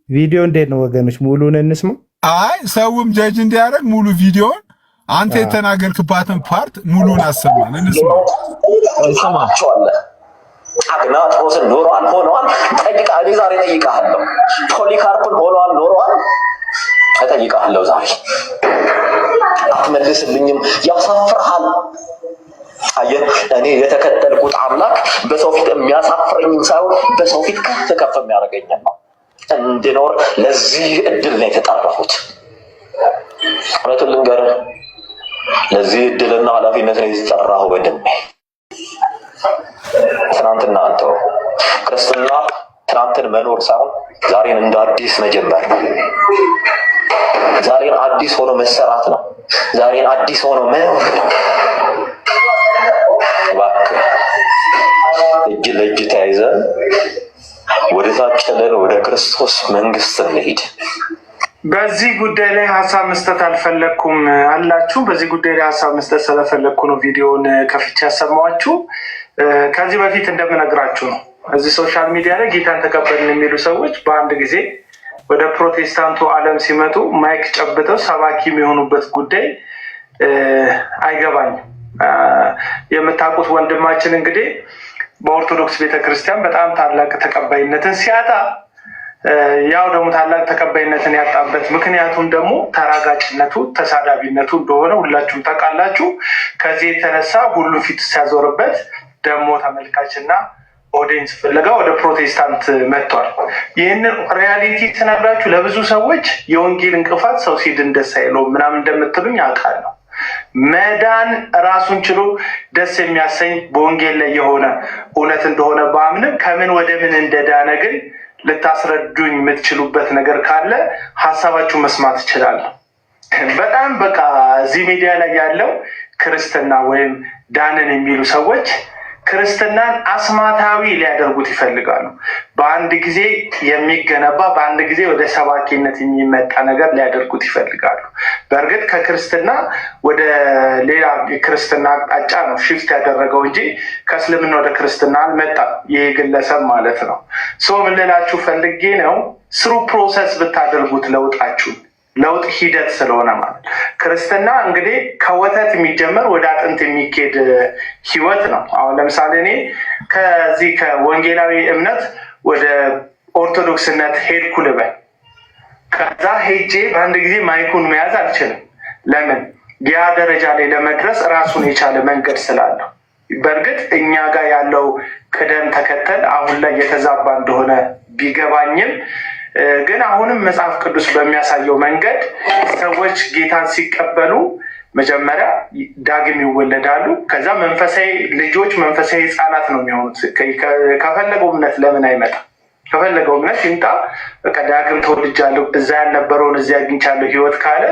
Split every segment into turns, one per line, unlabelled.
ቪዲዮ እንዴት ነው ወገኖች? ሙሉን እንስማ።
አይ ሰውም ጀጅ እንዲያደርግ ሙሉ ቪዲዮን አንተ የተናገርክባትን ፓርት ሙሉን አሰማን እንስማ።
እንሰማቸዋለን። አግናጦስን ኖሯል ሆኗል ጠይቃ እኔ ዛሬ ጠይቃለሁ። ፖሊካርፕን ሆኗል ኖሯል እጠይቃለሁ ዛሬ። አትመልስልኝም፣ ያሳፍርሃል። አየህ እኔ የተከተልኩት አምላክ በሰው ፊት የሚያሳፍረኝ ሳይሆን በሰው ፊት ከፍ ከፍ የሚያደርገኝ ነው። እንድኖር ለዚህ እድል ነው የተጠራሁት። እውነቱን ልንገርህ፣ ለዚህ እድልና ኃላፊነት ነው የተጠራሁ። ወንድሜ ትናንትና አንተው ክርስትና ትናንትን መኖር ሳይሆን ዛሬን እንደ አዲስ መጀመር ነው። ዛሬን አዲስ ሆኖ መሰራት ነው። ዛሬን አዲስ ሆኖ መኖር ነው። እባክህ እጅ ለእጅ ተያይዘን ወደ ታጨለን ወደ ክርስቶስ መንግስት እንሂድ።
በዚህ ጉዳይ ላይ ሀሳብ መስጠት አልፈለግኩም አላችሁ። በዚህ ጉዳይ ላይ ሀሳብ መስጠት ስለፈለግኩ ነው ቪዲዮውን ከፍቼ ያሰማኋችሁ። ከዚህ በፊት እንደምነግራችሁ ነው እዚህ ሶሻል ሚዲያ ላይ ጌታን ተቀበልን የሚሉ ሰዎች በአንድ ጊዜ ወደ ፕሮቴስታንቱ ዓለም ሲመጡ ማይክ ጨብጠው ሰባኪ የሚሆኑበት ጉዳይ አይገባኝም። የምታውቁት ወንድማችን እንግዲህ በኦርቶዶክስ ቤተክርስቲያን በጣም ታላቅ ተቀባይነትን ሲያጣ፣ ያው ደግሞ ታላቅ ተቀባይነትን ያጣበት ምክንያቱም ደግሞ ተራጋጭነቱ፣ ተሳዳቢነቱ እንደሆነ ሁላችሁም ታውቃላችሁ። ከዚህ የተነሳ ሁሉ ፊት ሲያዞርበት ደግሞ ተመልካችና ኦዲየንስ ፍለጋ ወደ ፕሮቴስታንት መጥቷል። ይህንን ሪያሊቲ ስነግራችሁ ለብዙ ሰዎች የወንጌል እንቅፋት ሰው ሲድን ደስ አይለውም ምናምን እንደምትሉኝ አውቃለሁ። መዳን ራሱን ችሎ ደስ የሚያሰኝ በወንጌል ላይ የሆነ እውነት እንደሆነ በአምንም ከምን ወደ ምን እንደዳነ ግን ልታስረዱኝ የምትችሉበት ነገር ካለ ሀሳባችሁ መስማት እችላለሁ። በጣም በቃ እዚህ ሚዲያ ላይ ያለው ክርስትና ወይም ዳንን የሚሉ ሰዎች ክርስትናን አስማታዊ ሊያደርጉት ይፈልጋሉ። በአንድ ጊዜ የሚገነባ በአንድ ጊዜ ወደ ሰባኪነት የሚመጣ ነገር ሊያደርጉት ይፈልጋሉ። በእርግጥ ከክርስትና ወደ ሌላ የክርስትና አቅጣጫ ነው ሽፍት ያደረገው እንጂ ከእስልምና ወደ ክርስትና አልመጣም። ይህ ግለሰብ ማለት ነው። ምን ልላችሁ ፈልጌ ነው፣ ስሩ ፕሮሰስ ብታደርጉት ለውጣችሁን ለውጥ ሂደት ስለሆነ ማለት ክርስትና እንግዲህ ከወተት የሚጀመር ወደ አጥንት የሚኬድ ህይወት ነው። አሁን ለምሳሌ እኔ ከዚህ ከወንጌላዊ እምነት ወደ ኦርቶዶክስነት ሄድኩ ልበል። ከዛ ሄጄ በአንድ ጊዜ ማይኩን መያዝ አልችልም። ለምን? ያ ደረጃ ላይ ለመድረስ ራሱን የቻለ መንገድ ስላለው። በእርግጥ እኛ ጋር ያለው ቅደም ተከተል አሁን ላይ የተዛባ እንደሆነ ቢገባኝም ግን አሁንም መጽሐፍ ቅዱስ በሚያሳየው መንገድ ሰዎች ጌታን ሲቀበሉ መጀመሪያ ዳግም ይወለዳሉ። ከዛ መንፈሳዊ ልጆች፣ መንፈሳዊ ህፃናት ነው የሚሆኑት። ከፈለገው እምነት ለምን አይመጣም? ከፈለገው እምነት ይምጣ። በቃ ዳግም ተወልጃለሁ፣ እዛ ያልነበረውን እዚያ አግኝቻለሁ ህይወት ካለ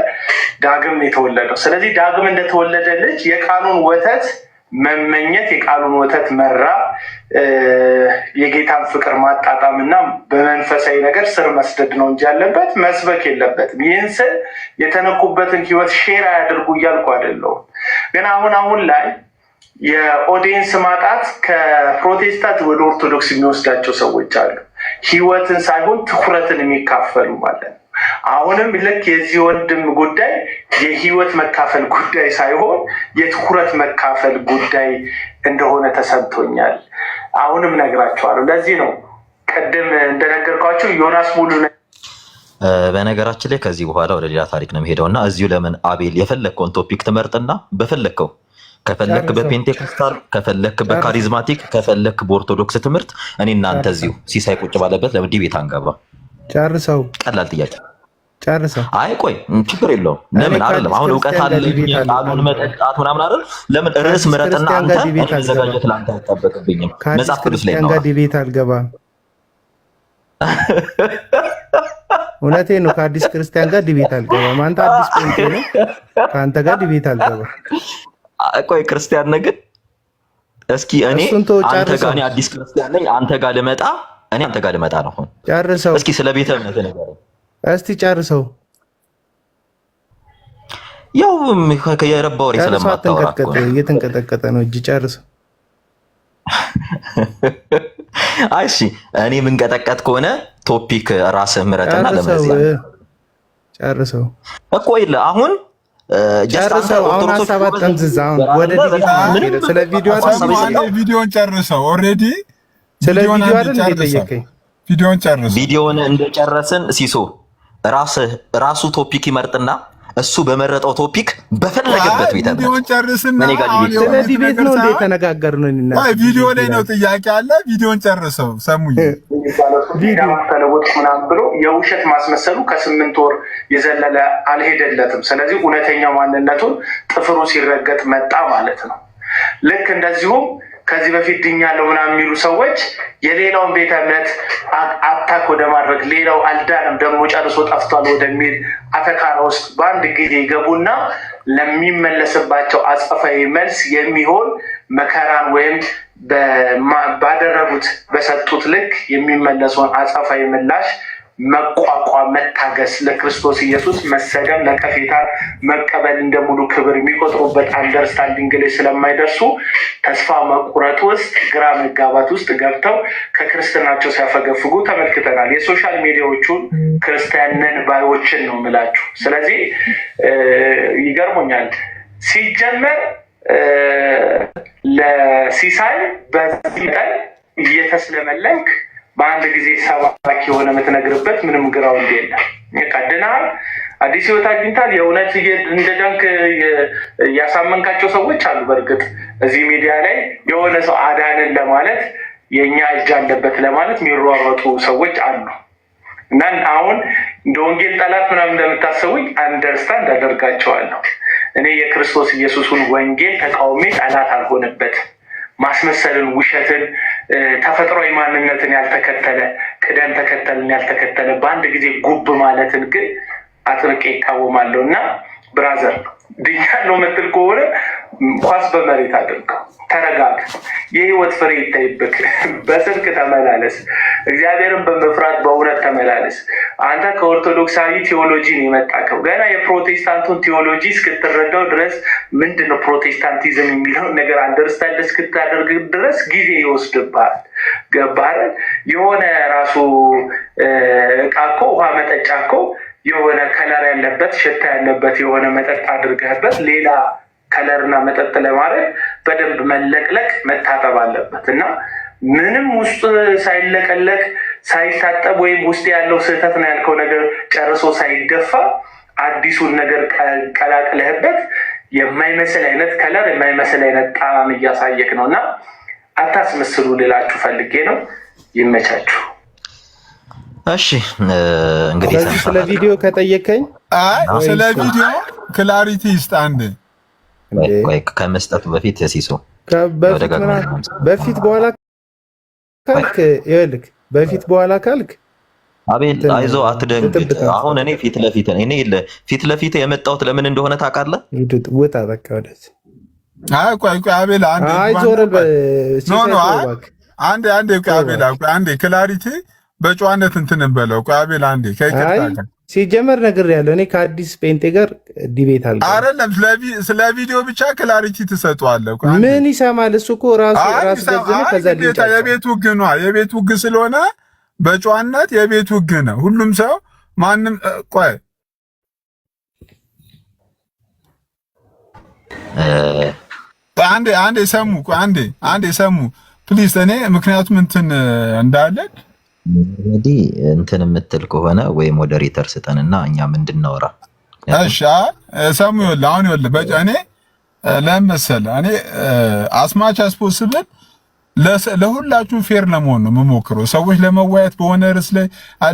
ዳግም የተወለደው። ስለዚህ ዳግም እንደተወለደ ልጅ የቃሉን ወተት መመኘት፣ የቃሉን ወተት መራብ፣ የጌታን ፍቅር ማጣጣም እና በመንፈሳዊ ነገር ስር መስደድ ነው እንጂ ያለበት መስበክ የለበትም። ይህን ስል የተነኩበትን ህይወት ሼር አያደርጉ እያልኩ አይደለሁም። ግን አሁን ላይ የኦዲየንስ ማጣት ከፕሮቴስታንት ወደ ኦርቶዶክስ የሚወስዳቸው ሰዎች አሉ። ህይወትን ሳይሆን ትኩረትን የሚካፈሉ ማለት ነው። አሁንም ልክ የዚህ ወንድም ጉዳይ የህይወት መካፈል ጉዳይ ሳይሆን የትኩረት መካፈል ጉዳይ እንደሆነ ተሰምቶኛል። አሁንም ነግራቸዋለሁ። ለዚህ ነው ቅድም እንደነገርኳቸው ዮናስ ሙሉ።
በነገራችን ላይ ከዚህ በኋላ ወደ ሌላ ታሪክ ነው የሚሄደው እና እዚሁ ለምን አቤል የፈለግከውን ቶፒክ ትመርጥና በፈለግከው ከፈለክ በፔንቴኮስታል ከፈለክ በካሪዝማቲክ ከፈለክ በኦርቶዶክስ ትምህርት እኔ እናንተ እዚሁ ሲሳይ ቁጭ ባለበት ለምን ዲቤት አንገባ?
ጨርሰው።
ቀላል ጥያቄ
ጨርሰው።
አይ ቆይ ችግር የለውም። ለምን አይደለም አሁን እውቀት አለኝ ቃሉን መጠጣት ምናምን አይደል? ለምን ርዕስ ምረጥና አንተ መዘጋጀት ለአንተ አይጠበቅብኝም። መጽሐፍ ቅዱስ ላይ ነው።
ዲቤት አልገባም። እውነቴን ነው። ከአዲስ ክርስቲያን ጋር ዲቤት አልገባም። አንተ አዲስ ጴንጤ ነው፣ ከአንተ ጋር ዲቤት አልገባም።
ቆይ ክርስቲያን ነህ ግን እስኪ እኔ አንተ ጋር እኔ አዲስ ክርስቲያን ነኝ፣ አንተ ጋር ልመጣ እኔ አንተ ጋር ልመጣ ነው። አሁን
ጨርሰው
እስኪ ስለ ቤተ እምነት ነገር
እስቲ ጨርሰው።
ያው የረባ ወሬ ስለማታወራ
እየተንቀጠቀጠ ነው እጅ። ጨርሰው።
እሺ እኔ የምንቀጠቀጥ ከሆነ ቶፒክ ራስህ ምረጥና ለምንዚህ
ጨርሰው
እኮ ይለ አሁን
ጨርሰው አሁን ሀሳባት ጠምዝዝ አሁን ወደ ዲቤት ስለ ቪዲዮ
ቪዲዮን ጨርሰው ኦልሬዲ
ስለ ቪዲዮ አይደል እንደጠየቀኝ
ቪዲዮን ጨርሰው
ቪዲዮን እንደጨረስን ሲሶ ራሱ ቶፒክ ይመርጥና እሱ በመረጠው ቶፒክ በፈለገበት ቤት አለ።
ቪዲዮን ጨርስና
ስለ ዲቤት ነው እንደ ተነጋገርነው እና
ቪዲዮ ላይ ነው ጥያቄ አለ። ቪዲዮን ጨርሰው ሰሙኝ
ቪዲዮ ተለወጥ ምናምን ብሎ የውሸት ማስመሰሉ ከ8 ወር የዘለለ አልሄደለትም። ስለዚህ እውነተኛ ማንነቱን ጥፍሩ ሲረገጥ መጣ ማለት ነው። ልክ እንደዚሁም ከዚህ በፊት ድኛለሁ ምናምን የሚሉ ሰዎች የሌላውን ቤተ እምነት አታክ ወደ ማድረግ ሌላው አልዳንም ደግሞ ጨርሶ ጠፍቷል ወደሚል አተካራ ውስጥ በአንድ ጊዜ ይገቡና ለሚመለስባቸው አጸፋዊ መልስ የሚሆን መከራን ወይም ባደረጉት በሰጡት ልክ የሚመለሰውን አጸፋዊ ምላሽ መቋቋም መታገስ ለክርስቶስ ኢየሱስ መሰደም ነቀፌታን መቀበል እንደሙሉ ክብር የሚቆጥሩበት አንደርስታንዲንግ ላይ ስለማይደርሱ ተስፋ መቁረጥ ውስጥ ግራ መጋባት ውስጥ ገብተው ከክርስትናቸው ሲያፈገፍጉ ተመልክተናል። የሶሻል ሚዲያዎቹን ክርስቲያንን ባዮችን ነው ምላችሁ። ስለዚህ ይገርሞኛል ሲጀመር ለሲሳይ በዚህ ቀን እየተስለመለክ በአንድ ጊዜ ሰባኪ የሆነ የምትነግርበት ምንም ግራውንድ የለም። ቀድናል አዲስ ህይወት አግኝታል። የእውነት እንደ ዳንክ ያሳመንካቸው ሰዎች አሉ። በእርግጥ እዚህ ሚዲያ ላይ የሆነ ሰው አዳንን ለማለት የእኛ እጅ አለበት ለማለት የሚሯሯጡ ሰዎች አሉ እና አሁን እንደ ወንጌል ጠላት ምናምን እንደምታሰቡኝ አንደርስታንድ አደርጋቸዋለሁ። እኔ የክርስቶስ ኢየሱስን ወንጌል ተቃውሜ ጠላት አልሆነበት ማስመሰልን፣ ውሸትን፣ ተፈጥሯዊ ማንነትን ያልተከተለ ቅደም ተከተልን ያልተከተለ በአንድ ጊዜ ጉብ ማለትን ግን አጥብቄ ይቃወማለሁ እና ብራዘር ድኛለሁ ምትል ከሆነ ኳስ በመሬት አድርገው፣ ተረጋግ፣ የህይወት ፍሬ ይታይብክ፣ በጽድቅ ተመላለስ፣ እግዚአብሔርን በመፍራት በእውነት ተመላለስ። አንተ ከኦርቶዶክሳዊ ቴዎሎጂ ነው የመጣከው። ገና የፕሮቴስታንቱን ቴዎሎጂ እስክትረዳው ድረስ ምንድነው ፕሮቴስታንቲዝም የሚለውን ነገር አንደርስታንድ እስክታደርግ ድረስ ጊዜ ይወስድብሃል። ገባህ? የሆነ ራሱ እቃ እኮ ውሃ መጠጫ እኮ የሆነ ከለር ያለበት ሽታ ያለበት የሆነ መጠጥ አድርገህበት ሌላ ከለርና መጠጥ ለማድረግ በደንብ መለቅለቅ መታጠብ አለበት እና ምንም ውስጥ ሳይለቀለቅ ሳይታጠብ ወይም ውስጥ ያለው ስህተት ነው ያልከው ነገር ጨርሶ ሳይደፋ አዲሱን ነገር ቀላቅለህበት የማይመስል አይነት ከለር የማይመስል አይነት ጣዕም እያሳየክ ነው እና አታስመስሉ ልላችሁ ፈልጌ ነው። ይመቻችሁ።
እሺ እንግዲህ
ስለ ቪዲዮ ከጠየቀኝ
ስለ ቪዲዮ ክላሪቲ ይስጥ አንዴ
ከመስጠቱ በፊት ሲሶ
በፊት በኋላ ካልክ ይኸውልህ በፊት በኋላ ካልክ
አቤል አይዞህ አትደንግጥ። አሁን እኔ ፊት ለፊት የመጣሁት ለምን እንደሆነ ታውቃለህ?
ውጣ በቃ ወደዚህ።
ቆይ አቤል አንዴ ክላሪቲ በጨዋነት እንትን በለው። ቆይ አቤል አንዴ ከይከታካ
ሲጀመር ነገር ያለው እኔ ከአዲስ ፔንቴ ጋር ዲቤት አለ
አይደለም። ስለ ቪዲዮ ብቻ ክላሪቲ ትሰጠዋለህ።
ምን ይሰማል እሱ እኮ ራሱ ገዝነ ከዛ
የቤቱ ህግ ነው። የቤቱ ህግ ስለሆነ በጨዋነት የቤቱ ህግ ነው። ሁሉም ሰው ማንም ቆይ አንዴ ሰሙ ፕሊዝ። እኔ ምክንያቱም እንትን እንዳለ
እንግዲህ እንትን የምትል ከሆነ ወይ ሞዴሬተር ስጠንና እኛም እንድናወራ።
እሺ ሰሙ ይኸውልህ፣ አሁን ይኸውልህ እኔ ለመሰለ እኔ አስማች አስፖስብል ለሁላችሁ ፌር ለመሆን ነው የምሞክረው። ሰዎች ለመወያየት በሆነ ርዕስ ላይ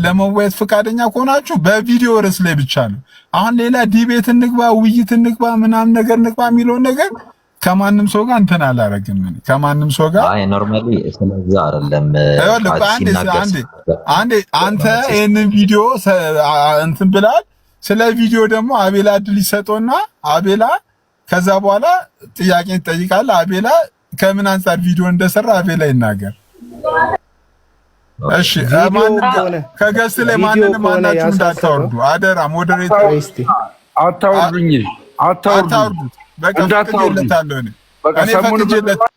ለመወያየት ፈቃደኛ ከሆናችሁ በቪዲዮ ርዕስ ላይ ብቻ ነው። አሁን ሌላ ዲቤት እንግባ፣ ውይይት እንግባ፣ ምናምን ነገር እንግባ የሚለውን ነገር ከማንም ሰው ጋር እንትን አላረግም። ከማንም ሰው ጋር
ኖርማሊ ስለዛ አይደለም።
አንተ ይሄንን ቪዲዮ እንትን ብላል። ስለ ቪዲዮ ደግሞ አቤላ እድል ይሰጠውና አቤላ ከዛ በኋላ ጥያቄ ትጠይቃለህ። አቤላ ከምን አንፃር ቪዲዮ እንደሰራ አቤላ ይናገር። እሺ ከገስ ላይ ማንንም ማናችሁ እንዳታወርዱ አደራ። ሞዴሬተር አታውርዱት። በቃ ፈቅጄለታለሁ እኔ ፈቅጄለታለሁ።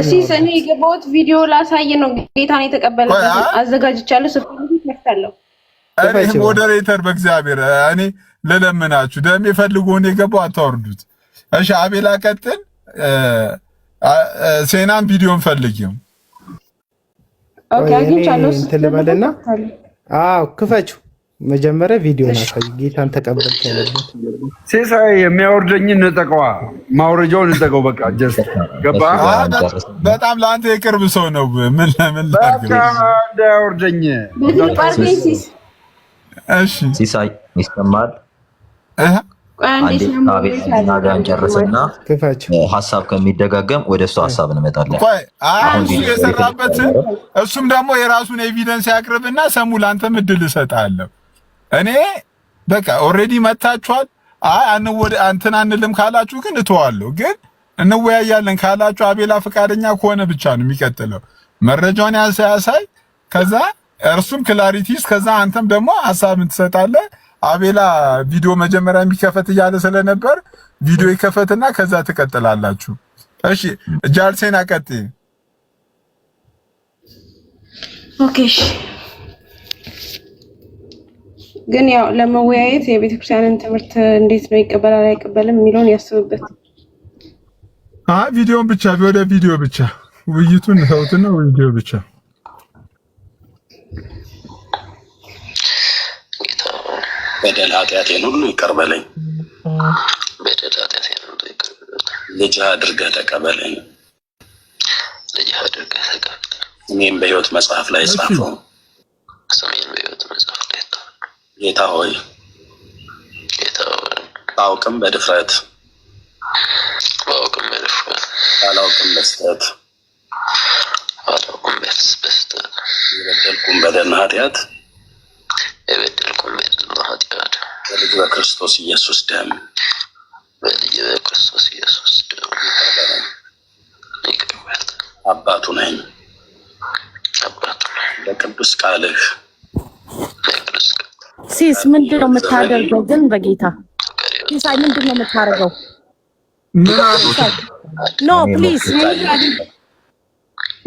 ሲስ እኔ የገባሁት ቪዲዮ ላሳይ ነው። ጌታን የተቀበለበት አዘጋጅቻለሁ። ስፈልግ ይከፍታለሁ።
እኔ ሞዴሬተር በእግዚአብሔር እኔ ለለምናችሁ ደም ይፈልጉ ነው የገባው አታወርዱት። እሺ አቤላ ቀጥል። ሴናን ቪዲዮን ፈልጊው።
ኦኬ አግኝቻለሁ።
እንትልበልና ክፈችው። መጀመሪያ ቪዲዮ ናሳይ። ጌታን ተቀበልክ ያለበት
ሲሳይ የሚያወርደኝን ንጠቀዋ ማውረጃውን ንጠቀው። በቃ ጀስት ገባ።
በጣም ለአንተ የቅርብ ሰው ነው። ምን ላድርግ?
በቃ እንዳያወርደኝ።
እሺ
ሲሳይ ይሰማል። አቤላን ጨርስና ሀሳብ ከሚደጋገም ወደ እሱ ሀሳብ እንመጣለን።
እሱ የሰራበትን እሱም ደግሞ የራሱን ኤቪደንስ ያቅርብና ሰሙ ለአንተም እድል እሰጥሃለሁ። እኔ በቃ ኦልሬዲ መታችኋል። አንተን አንልም ካላችሁ ግን እተዋለሁ። ግን እንወያያለን ካላችሁ አቤላ ፈቃደኛ ከሆነ ብቻ ነው የሚቀጥለው። መረጃውን ያሳይ። ከዛ እርሱም ክላሪቲስ፣ ከዛ አንተም ደግሞ ሀሳብን ትሰጣለህ። አቤላ ቪዲዮ መጀመሪያ የሚከፈት እያለ ስለነበር ቪዲዮ ይከፈትና ከዛ ትቀጥላላችሁ። እሺ ጃልሴን አቀጥይ።
ኦኬ ግን ያው ለመወያየት የቤተክርስቲያንን ትምህርት እንዴት ነው ይቀበላል አይቀበልም የሚለውን ያስብበት።
ቪዲዮን ብቻ ወደ ቪዲዮ ብቻ ውይይቱን ተውትና ቪዲዮ ብቻ።
በደል ኃጢአቴን ሁሉ ይቅር በለኝ። በደል ኃጢአቴን ሁሉ ይቅር በለኝ። ልጅህ አድርገህ ተቀበለኝ። ልጅህ አድርገህ ተቀበለኝ። ስሜን በሕይወት መጽሐፍ ላይ ጻፈው። ስሜን በሕይወት መጽሐፍ ላይ ጻፈው። ጌታ ሆይ ባውቅም በድፍረት ባላውቅም በስተት የበደልኩም በደልና ኃጢአት በልጅ በክርስቶስ ኢየሱስ ደም አባቱ ነኝ። በቅዱስ ቃልህ
ሲስ ምንድን ነው የምታደርገው? ግን በጌታ ሲሳይ ምንድን ነው የምታደርገው? ኖ ፕሊዝ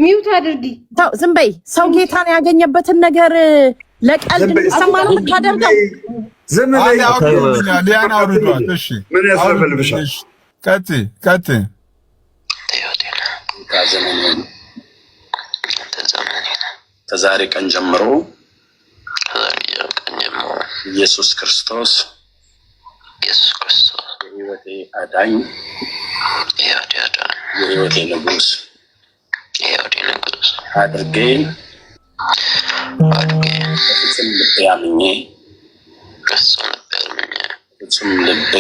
ሚውት አድርጊ።
ዝም በይ። ሰው ጌታን ያገኘበትን ነገር ለቀልድ እንዲሰማ ነው የምታደርገው።
ዝም በይ።
ሊያን አውርዷል። እሺ
ምን ያስፈልግልሻል?
ቀጥይ።
ከዛሬ ቀን ጀምሮ ኢየሱስ ክርስቶስ የሕይወቴ አዳኝ፣ የሕይወቴ ንጉሥ አድርጌ በፍጹም ልቤ አምኜ ፍጹም ልቤ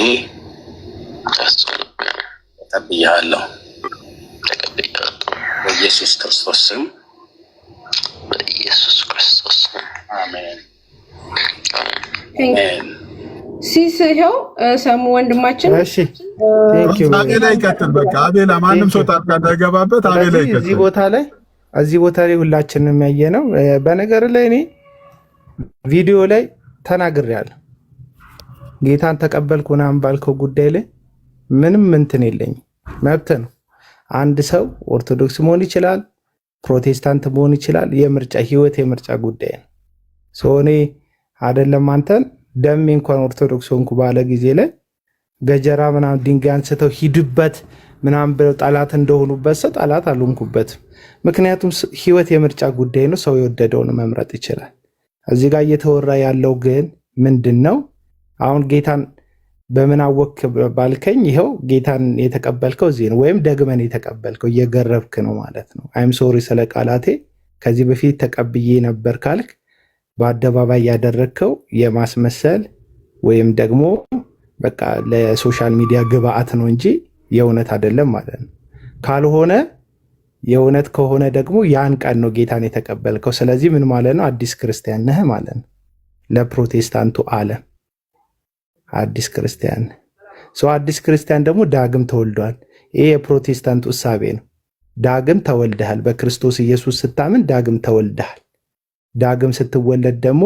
ተቀብያለሁ። በኢየሱስ ክርስቶስ ስም አሜን።
ሲስ ይኸው ሰሙ ወንድማችን።
እሺ
አቤላ ይቀጥል። በቃ አቤላ ማንም ሰው ጣልቃ እንዳይገባበት አቤላ ይቀጥል።
እዚህ ቦታ ላይ ሁላችንም ያየነው። በነገር ላይ እኔ ቪዲዮ ላይ ተናግሬያለሁ። ጌታን ተቀበልኩ ምናምን ባልከው ጉዳይ ላይ ምንም እንትን የለኝም። መብት ነው። አንድ ሰው ኦርቶዶክስ መሆን ይችላል፣ ፕሮቴስታንት መሆን ይችላል። ህይወት የምርጫ ጉዳይ ነው። እኔ አይደለም አንተን ደሜ እንኳን ኦርቶዶክስ ሆንኩ ባለ ጊዜ ላይ ገጀራ ምናምን ድንጋይ አንስተው ሂድበት ምናምን ብለው ጠላት እንደሆኑበት ሰው ጠላት አልሆንኩበትም። ምክንያቱም ህይወት የምርጫ ጉዳይ ነው። ሰው የወደደውን መምረጥ ይችላል። እዚህ ጋር እየተወራ ያለው ግን ምንድን ነው? አሁን ጌታን በምን አወክ ባልከኝ፣ ይኸው ጌታን የተቀበልከው እዚህ ነው፣ ወይም ደግመን የተቀበልከው እየገረብክ ነው ማለት ነው። አይም ሶሪ ስለ ቃላቴ። ከዚህ በፊት ተቀብዬ ነበር ካልክ በአደባባይ ያደረግከው የማስመሰል ወይም ደግሞ በቃ ለሶሻል ሚዲያ ግብአት ነው እንጂ የእውነት አይደለም ማለት ነው። ካልሆነ የእውነት ከሆነ ደግሞ ያን ቀን ነው ጌታን የተቀበልከው። ስለዚህ ምን ማለት ነው? አዲስ ክርስቲያን ነህ ማለት ነው። ለፕሮቴስታንቱ ዓለም አዲስ ክርስቲያን አዲስ ክርስቲያን ደግሞ ዳግም ተወልዷል። ይሄ የፕሮቴስታንቱ እሳቤ ነው። ዳግም ተወልደሃል። በክርስቶስ ኢየሱስ ስታምን ዳግም ተወልደሃል። ዳግም ስትወለድ ደግሞ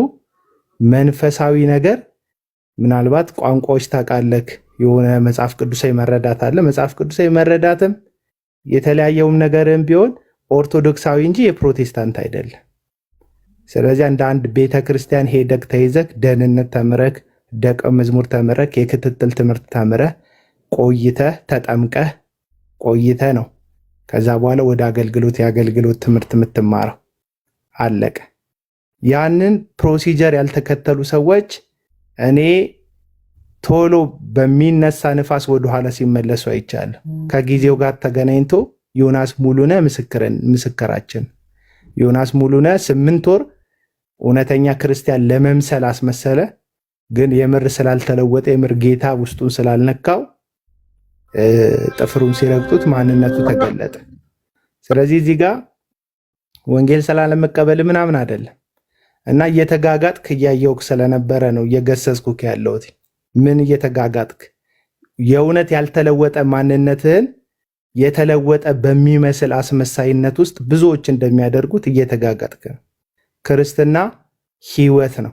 መንፈሳዊ ነገር ምናልባት ቋንቋዎች ታውቃለህ፣ የሆነ መጽሐፍ ቅዱሳዊ መረዳት አለ። መጽሐፍ ቅዱሳዊ መረዳትም የተለያየውም ነገርም ቢሆን ኦርቶዶክሳዊ እንጂ የፕሮቴስታንት አይደለም። ስለዚህ እንደ አንድ ቤተክርስቲያን ሄደክ ተይዘክ ደህንነት ተምረክ ደቀ መዝሙር ተምረክ የክትትል ትምህርት ተምረህ ቆይተህ ተጠምቀህ ቆይተህ ነው ከዛ በኋላ ወደ አገልግሎት የአገልግሎት ትምህርት የምትማረው። አለቀ። ያንን ፕሮሲጀር ያልተከተሉ ሰዎች እኔ ቶሎ በሚነሳ ንፋስ ወደኋላ ሲመለሱ አይቻልም። ከጊዜው ጋር ተገናኝቶ ዮናስ ሙሉነህ ምስክራችን ዮናስ ሙሉነህ 8 ወር እውነተኛ ክርስቲያን ለመምሰል አስመሰለ። ግን የምር ስላልተለወጠ የምር ጌታ ውስጡን ስላልነካው ጥፍሩን ሲረግጡት ማንነቱ ተገለጠ። ስለዚህ እዚህ ጋር ወንጌል ስላለመቀበል ምናምን አይደለም እና እየተጋጋጥክ እያየውክ ስለነበረ ነው እየገሰጽኩክ ያለሁት። ምን እየተጋጋጥክ የእውነት ያልተለወጠ ማንነትህን የተለወጠ በሚመስል አስመሳይነት ውስጥ ብዙዎች እንደሚያደርጉት እየተጋጋጥክ ነው። ክርስትና ህይወት ነው።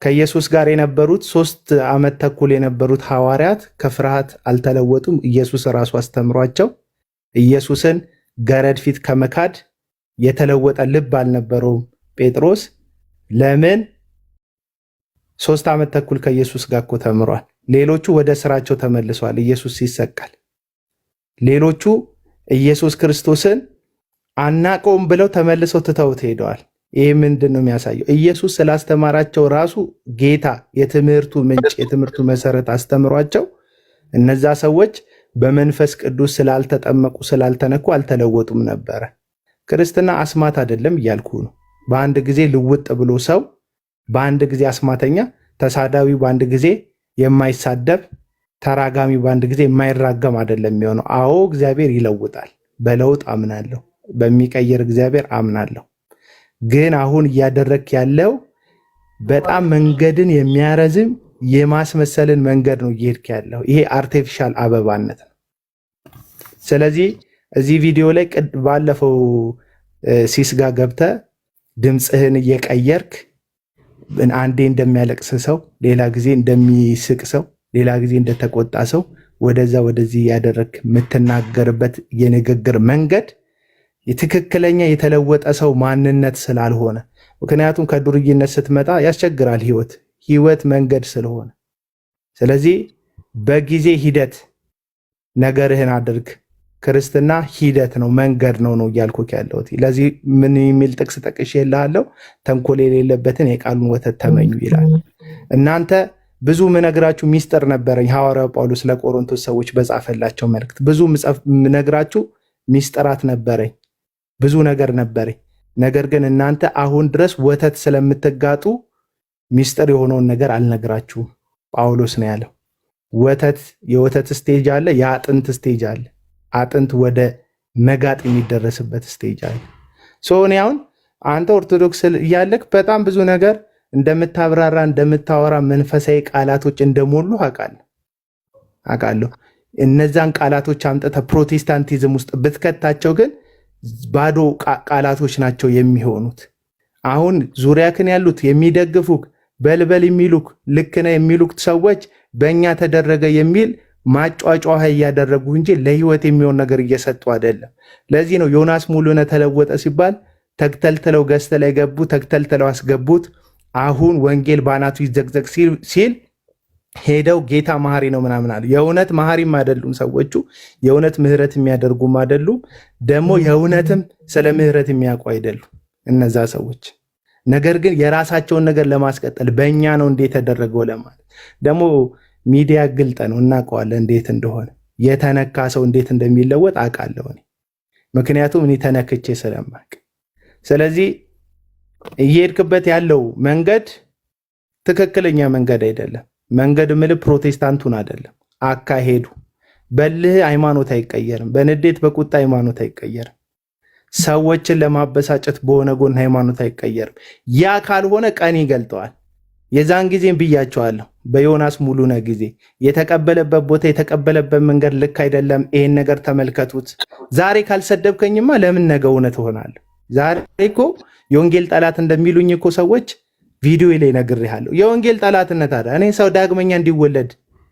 ከኢየሱስ ጋር የነበሩት 3 ዓመት ተኩል የነበሩት ሐዋርያት ከፍርሃት አልተለወጡም። ኢየሱስ ራሱ አስተምሯቸው ኢየሱስን ገረድ ፊት ከመካድ የተለወጠ ልብ አልነበረውም ጴጥሮስ። ለምን 3 ዓመት ተኩል ከኢየሱስ ጋር እኮ ተምሯል። ሌሎቹ ወደ ስራቸው ተመልሰዋል ኢየሱስ ሲሰቀል። ሌሎቹ ኢየሱስ ክርስቶስን አናቀውም ብለው ተመልሰው ትተውት ሄደዋል። ይህ ምንድን ነው የሚያሳየው? ኢየሱስ ስላስተማራቸው ራሱ ጌታ የትምህርቱ ምንጭ የትምህርቱ መሰረት አስተምሯቸው እነዛ ሰዎች በመንፈስ ቅዱስ ስላልተጠመቁ ስላልተነኩ አልተለወጡም ነበረ። ክርስትና አስማት አይደለም እያልኩ ነው። በአንድ ጊዜ ልውጥ ብሎ ሰው በአንድ ጊዜ አስማተኛ፣ ተሳዳቢ በአንድ ጊዜ የማይሳደብ፣ ተራጋሚ በአንድ ጊዜ የማይራገም አይደለም የሚሆነው። አዎ እግዚአብሔር ይለውጣል። በለውጥ አምናለሁ። በሚቀይር እግዚአብሔር አምናለሁ። ግን አሁን እያደረክ ያለው በጣም መንገድን የሚያረዝም የማስመሰልን መንገድ ነው እየሄድክ ያለው። ይሄ አርቲፊሻል አበባነት ነው። ስለዚህ እዚህ ቪዲዮ ላይ ባለፈው ሲስጋ ገብተ ድምፅህን እየቀየርክ አንዴ እንደሚያለቅስ ሰው፣ ሌላ ጊዜ እንደሚስቅ ሰው፣ ሌላ ጊዜ እንደተቆጣ ሰው ወደዛ ወደዚህ ያደረክ የምትናገርበት የንግግር መንገድ የትክክለኛ የተለወጠ ሰው ማንነት ስላልሆነ፣ ምክንያቱም ከዱርይነት ስትመጣ ያስቸግራል ህይወት መንገድ ስለሆነ። ስለዚህ በጊዜ ሂደት ነገርህን አድርግ። ክርስትና ሂደት ነው፣ መንገድ ነው እያልኩህ ያለሁት። ለዚህ ምን የሚል ጥቅስ ጠቅሼልሃለሁ? ተንኮል የሌለበትን የቃሉን ወተት ተመኙ ይላል። እናንተ ብዙ ምነግራችሁ ሚስጥር ነበረኝ። ሐዋርያው ጳውሎስ ለቆሮንቶስ ሰዎች በጻፈላቸው መልእክት ብዙ ምነግራችሁ ሚስጥራት ነበረኝ፣ ብዙ ነገር ነበረኝ። ነገር ግን እናንተ አሁን ድረስ ወተት ስለምትጋጡ ሚስጥር የሆነውን ነገር አልነግራችሁም። ጳውሎስ ነው ያለው። የወተት ስቴጅ አለ፣ የአጥንት ስቴጅ አለ። አጥንት ወደ መጋጥ የሚደረስበት ስቴጅ አለ። እኔ አሁን አንተ ኦርቶዶክስ እያለክ በጣም ብዙ ነገር እንደምታብራራ እንደምታወራ መንፈሳዊ ቃላቶች እንደሞሉ አውቃለሁ። እነዛን ቃላቶች አምጥተህ ፕሮቴስታንቲዝም ውስጥ ብትከታቸው ግን ባዶ ቃላቶች ናቸው የሚሆኑት። አሁን ዙሪያክን ያሉት የሚደግፉክ በልበል የሚሉክ ልክ ነህ የሚሉክ ሰዎች በእኛ ተደረገ የሚል ማጫጫህ እያደረጉ እንጂ ለህይወት የሚሆን ነገር እየሰጡ አይደለም። ለዚህ ነው ዮናስ ሙሉነህ ተለወጠ ሲባል ተክተልተለው ገዝተ ላይ ገቡ፣ ተክተልተለው አስገቡት። አሁን ወንጌል ባናቱ ይዘግዘግ ሲል ሄደው ጌታ መሐሪ ነው ምናምን አሉ። የእውነት መሐሪም አይደሉም ሰዎቹ፣ የእውነት ምህረት የሚያደርጉም አይደሉም። ደግሞ የእውነትም ስለ ምህረት የሚያውቁ አይደሉም እነዛ ሰዎች። ነገር ግን የራሳቸውን ነገር ለማስቀጠል በእኛ ነው እንዴት ተደረገው ለማለት ደግሞ ሚዲያ ግልጥ ነው፣ እናውቀዋለን እንዴት እንደሆነ። የተነካ ሰው እንዴት እንደሚለወጥ አውቃለሁ እኔ፣ ምክንያቱም እኔ ተነክቼ ስለማውቅ። ስለዚህ እየሄድክበት ያለው መንገድ ትክክለኛ መንገድ አይደለም። መንገድ ምልህ ፕሮቴስታንቱን አይደለም አካሄዱ። በልህ ሃይማኖት አይቀየርም። በንዴት በቁጣ ሃይማኖት አይቀየርም። ሰዎችን ለማበሳጨት በሆነ ጎን ሃይማኖት አይቀየርም። ያ ካልሆነ ቀን ይገልጠዋል። የዛን ጊዜም ብያቸዋለሁ። በዮናስ ሙሉነህ ጊዜ የተቀበለበት ቦታ የተቀበለበት መንገድ ልክ አይደለም። ይሄን ነገር ተመልከቱት። ዛሬ ካልሰደብከኝማ ለምን ነገ እውነት እሆናለሁ? ዛሬ እኮ የወንጌል ጠላት እንደሚሉኝ እኮ ሰዎች ቪዲዮ ላይ ነግሬሃለሁ። የወንጌል ጠላትነት አለ። እኔ ሰው ዳግመኛ እንዲወለድ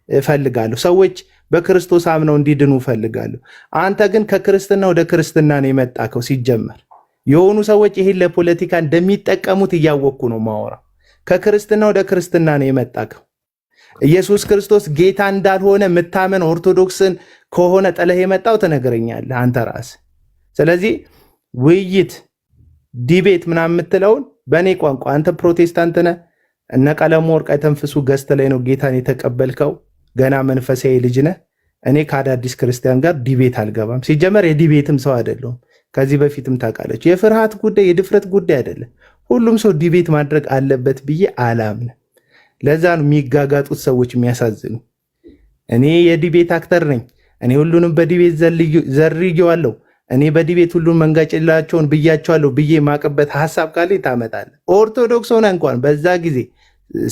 እፈልጋለሁ። ሰዎች በክርስቶስ አምነው እንዲድኑ እፈልጋለሁ። አንተ ግን ከክርስትና ወደ ክርስትና ነው የመጣከው። ሲጀመር የሆኑ ሰዎች ይህን ለፖለቲካ እንደሚጠቀሙት እያወቅኩ ነው ማወራው። ከክርስትና ወደ ክርስትና ነው የመጣከው። ኢየሱስ ክርስቶስ ጌታ እንዳልሆነ የምታመን ኦርቶዶክስን ከሆነ ጥለህ የመጣው ትነግረኛለህ አንተ ራስህ። ስለዚህ ውይይት ዲቤት ምናምን የምትለውን በእኔ ቋንቋ አንተ ፕሮቴስታንት ነህ፣ እነ ቀለሙ ወርቅ አይተንፍሱ ገዝት ላይ ነው ጌታን የተቀበልከው፣ ገና መንፈሳዊ ልጅ ነህ። እኔ ከአዳዲስ ክርስቲያን ጋር ዲቤት አልገባም። ሲጀመር የዲቤትም ሰው አይደለሁም። ከዚህ በፊትም ታውቃለች። የፍርሃት ጉዳይ የድፍረት ጉዳይ አይደለም። ሁሉም ሰው ዲቤት ማድረግ አለበት ብዬ አላምንም። ለዛ ነው የሚጋጋጡት ሰዎች የሚያሳዝኑ። እኔ የዲቤት አክተር ነኝ፣ እኔ ሁሉንም በዲቤት ዘርጌዋለሁ፣ እኔ በዲቤት ሁሉን መንጋጭላቸውን ብያቸዋለሁ ብዬ ማቀበት ሀሳብ ካለ ታመጣለህ። ኦርቶዶክስ ሆነ እንኳን በዛ ጊዜ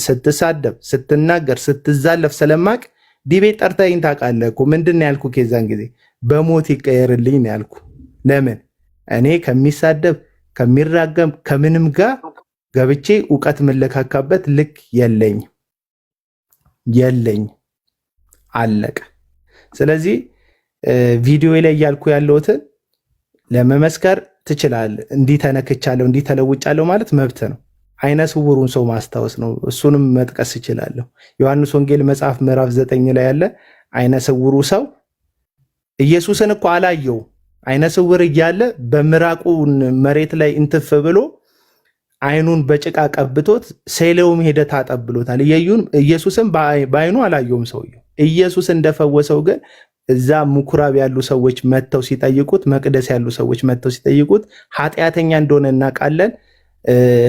ስትሳደብ፣ ስትናገር፣ ስትዛለፍ ስለማቅ ዲቤት ጠርተኸኝ ታውቃለህ እኮ። ምንድን ነው ያልኩህ? የዛን ጊዜ በሞት ይቀየርልኝ ነው ያልኩህ። ለምን እኔ ከሚሳደብ ከሚራገም ከምንም ጋር ገብቼ እውቀት የምለካካበት ልክ የለኝ አለቀ። ስለዚህ ቪዲዮ ላይ እያልኩ ያለሁትን ለመመስከር ትችላለህ። እንዲህ ተነክቻለሁ፣ እንዲህ ተለውጫለሁ ማለት መብት ነው። አይነ ስውሩን ሰው ማስታወስ ነው። እሱንም መጥቀስ እችላለሁ። ዮሐንስ ወንጌል መጽሐፍ ምዕራፍ 9 ላይ ያለ አይነ ስውሩ ሰው ኢየሱስን እኮ አላየው። አይነ ስውር እያለ በምራቁን መሬት ላይ እንትፍ ብሎ አይኑን በጭቃ ቀብቶት ሴሌውም ሄደ ታጠብሎታል። ኢየሱስን በአይኑ አላየውም ሰውየው። ኢየሱስ እንደፈወሰው ግን እዛ ምኩራብ ያሉ ሰዎች መጥተው ሲጠይቁት፣ መቅደስ ያሉ ሰዎች መጥተው ሲጠይቁት ኃጢአተኛ እንደሆነ እናውቃለን፣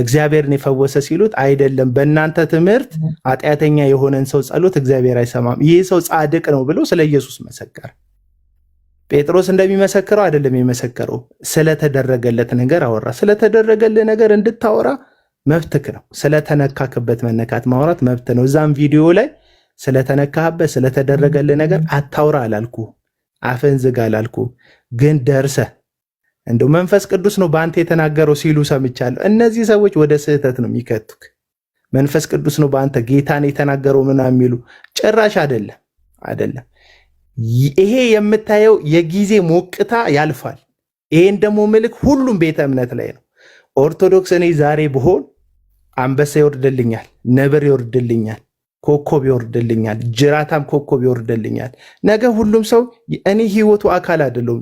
እግዚአብሔርን የፈወሰ ሲሉት፣ አይደለም በእናንተ ትምህርት ኃጢአተኛ የሆነን ሰው ጸሎት እግዚአብሔር አይሰማም፣ ይህ ሰው ጻድቅ ነው ብሎ ስለ ኢየሱስ መሰከረ። ጴጥሮስ እንደሚመሰክረው አይደለም የመሰከረው፣ ስለተደረገለት ነገር አወራ። ስለተደረገለት ነገር እንድታወራ መብትክ ነው። ስለተነካክበት መነካት ማውራት መብት ነው። እዛም ቪዲዮ ላይ ስለተነካህበት ስለተደረገለት ነገር አታውራ አላልኩ፣ አፍን ዝጋ አላልኩ። ግን ደርሰህ እንደው መንፈስ ቅዱስ ነው በአንተ የተናገረው ሲሉ ሰምቻለሁ። እነዚህ ሰዎች ወደ ስህተት ነው የሚከቱክ። መንፈስ ቅዱስ ነው በአንተ ጌታን የተናገረው ምናምን የሚሉ ጭራሽ አይደለም። ይሄ የምታየው የጊዜ ሞቅታ ያልፋል። ይሄን ደግሞ ምልክ ሁሉም ቤተ እምነት ላይ ነው። ኦርቶዶክስ እኔ ዛሬ ብሆን አንበሳ ይወርድልኛል፣ ነብር ይወርድልኛል፣ ኮከብ ይወርድልኛል፣ ጅራታም ኮከብ ይወርድልኛል። ነገ ሁሉም ሰው እኔ ህይወቱ አካል አይደለም።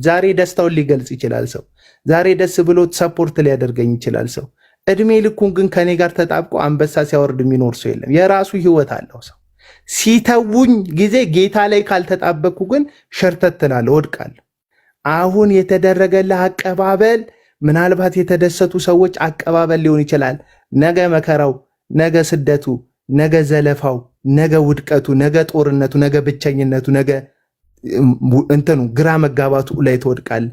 ዛሬ ደስታውን ሊገልጽ ይችላል ሰው። ዛሬ ደስ ብሎ ሰፖርት ሊያደርገኝ ይችላል ሰው። እድሜ ልኩን ግን ከኔ ጋር ተጣብቆ አንበሳ ሲያወርድ የሚኖር ሰው የለም። የራሱ ህይወት አለው ሰው። ሲተውኝ ጊዜ ጌታ ላይ ካልተጣበቅኩ ግን ሸርተት እላለሁ፣ እወድቃለሁ። አሁን የተደረገልህ አቀባበል ምናልባት የተደሰቱ ሰዎች አቀባበል ሊሆን ይችላል። ነገ መከራው፣ ነገ ስደቱ፣ ነገ ዘለፋው፣ ነገ ውድቀቱ፣ ነገ ጦርነቱ፣ ነገ ብቸኝነቱ፣ ነገ እንትኑ ግራ መጋባቱ ላይ ትወድቃለህ።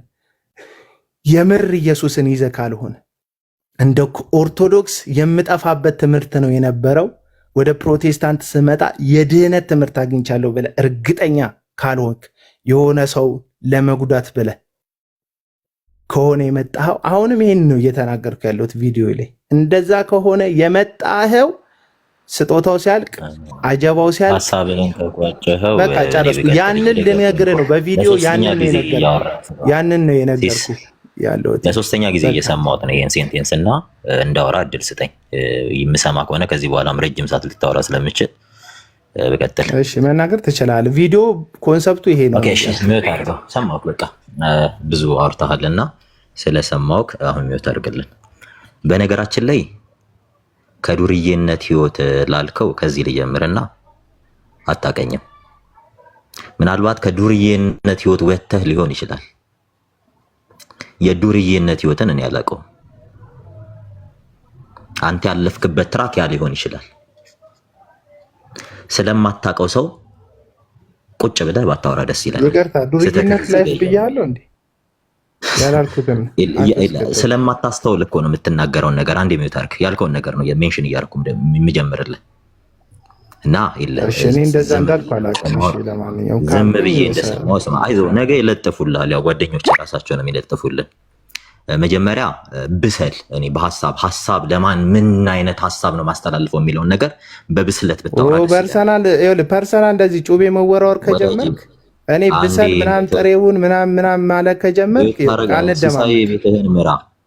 የምር ኢየሱስን ይዘህ ካልሆነ እንደ ኦርቶዶክስ የምጠፋበት ትምህርት ነው የነበረው። ወደ ፕሮቴስታንት ስመጣ የድህነት ትምህርት አግኝቻለሁ ብለህ እርግጠኛ ካልሆንክ የሆነ ሰው ለመጉዳት ብለህ ከሆነ የመጣኸው፣ አሁንም ይሄን ነው እየተናገርኩ ያለሁት ቪዲዮ ላይ። እንደዛ ከሆነ የመጣኸው ስጦታው ሲያልቅ አጀባው ሲያልቅ በቃ ጨረስኩ። ያንን ልነግርህ ነው በቪዲዮ ያንን ነው የነገርኩህ ያለሁት።
ለሶስተኛ ጊዜ እየሰማሁት ነው ይሄን ሴንቴንስ እና እንዳወራ እድል ስጠኝ። የምሰማ ከሆነ ከዚህ በኋላም ረጅም ሰዓት ልታወራ ስለምችል በቀጥል። እሺ መናገር ትችላለህ። ቪዲዮ ኮንሰፕቱ ይሄ ነው። ኦኬ እሺ ሚውት አድርገው። ሰማሁህ በቃ ብዙ አውርተሃልና ስለሰማሁህ አሁን ሚውት አድርግልን። በነገራችን ላይ ከዱርዬነት ህይወት ላልከው ከዚህ ልጀምርና አታቀኝም። ምናልባት ከዱርዬነት ህይወት ወጥተህ ሊሆን ይችላል። የዱርዬነት ህይወትን እኔ አላውቀውም። አንተ ያለፍክበት ትራክ ያ ሊሆን ይችላል። ስለማታውቀው ሰው ቁጭ ብለህ ባታወራ ደስ ይላል።
ይቅርታ ዱርዬነት ላይ ብያለሁ እንዴ? ያላልኩትም
ስለማታስተውል እኮ ነው የምትናገረውን ነገር። አንዴ ሚውት አድርግ። ያልከውን ነገር ነው ሜንሽን እያደረኩ የምጀምርልህ እና
እኔ እንደዛ እንዳልኩ አላውቅም። ለማንኛውም
ዝም ብዬ እንደሰማሁ ስማ። አይዞህ ነገ ይለጥፉልሃል። ያው ጓደኞች ራሳቸው ነው የሚለጥፉልን። መጀመሪያ ብሰል እኔ ሐሳብ ለማን ምን አይነት ሐሳብ ነው ማስተላልፈው የሚለውን ነገር በብስለት ብታወራ
ፐርሰናል እንደዚህ ጩቤ መወራወር ከጀመርክ እኔ ብሰል ምናምን ጥሬውን ምናምን ማለት ከጀመርክ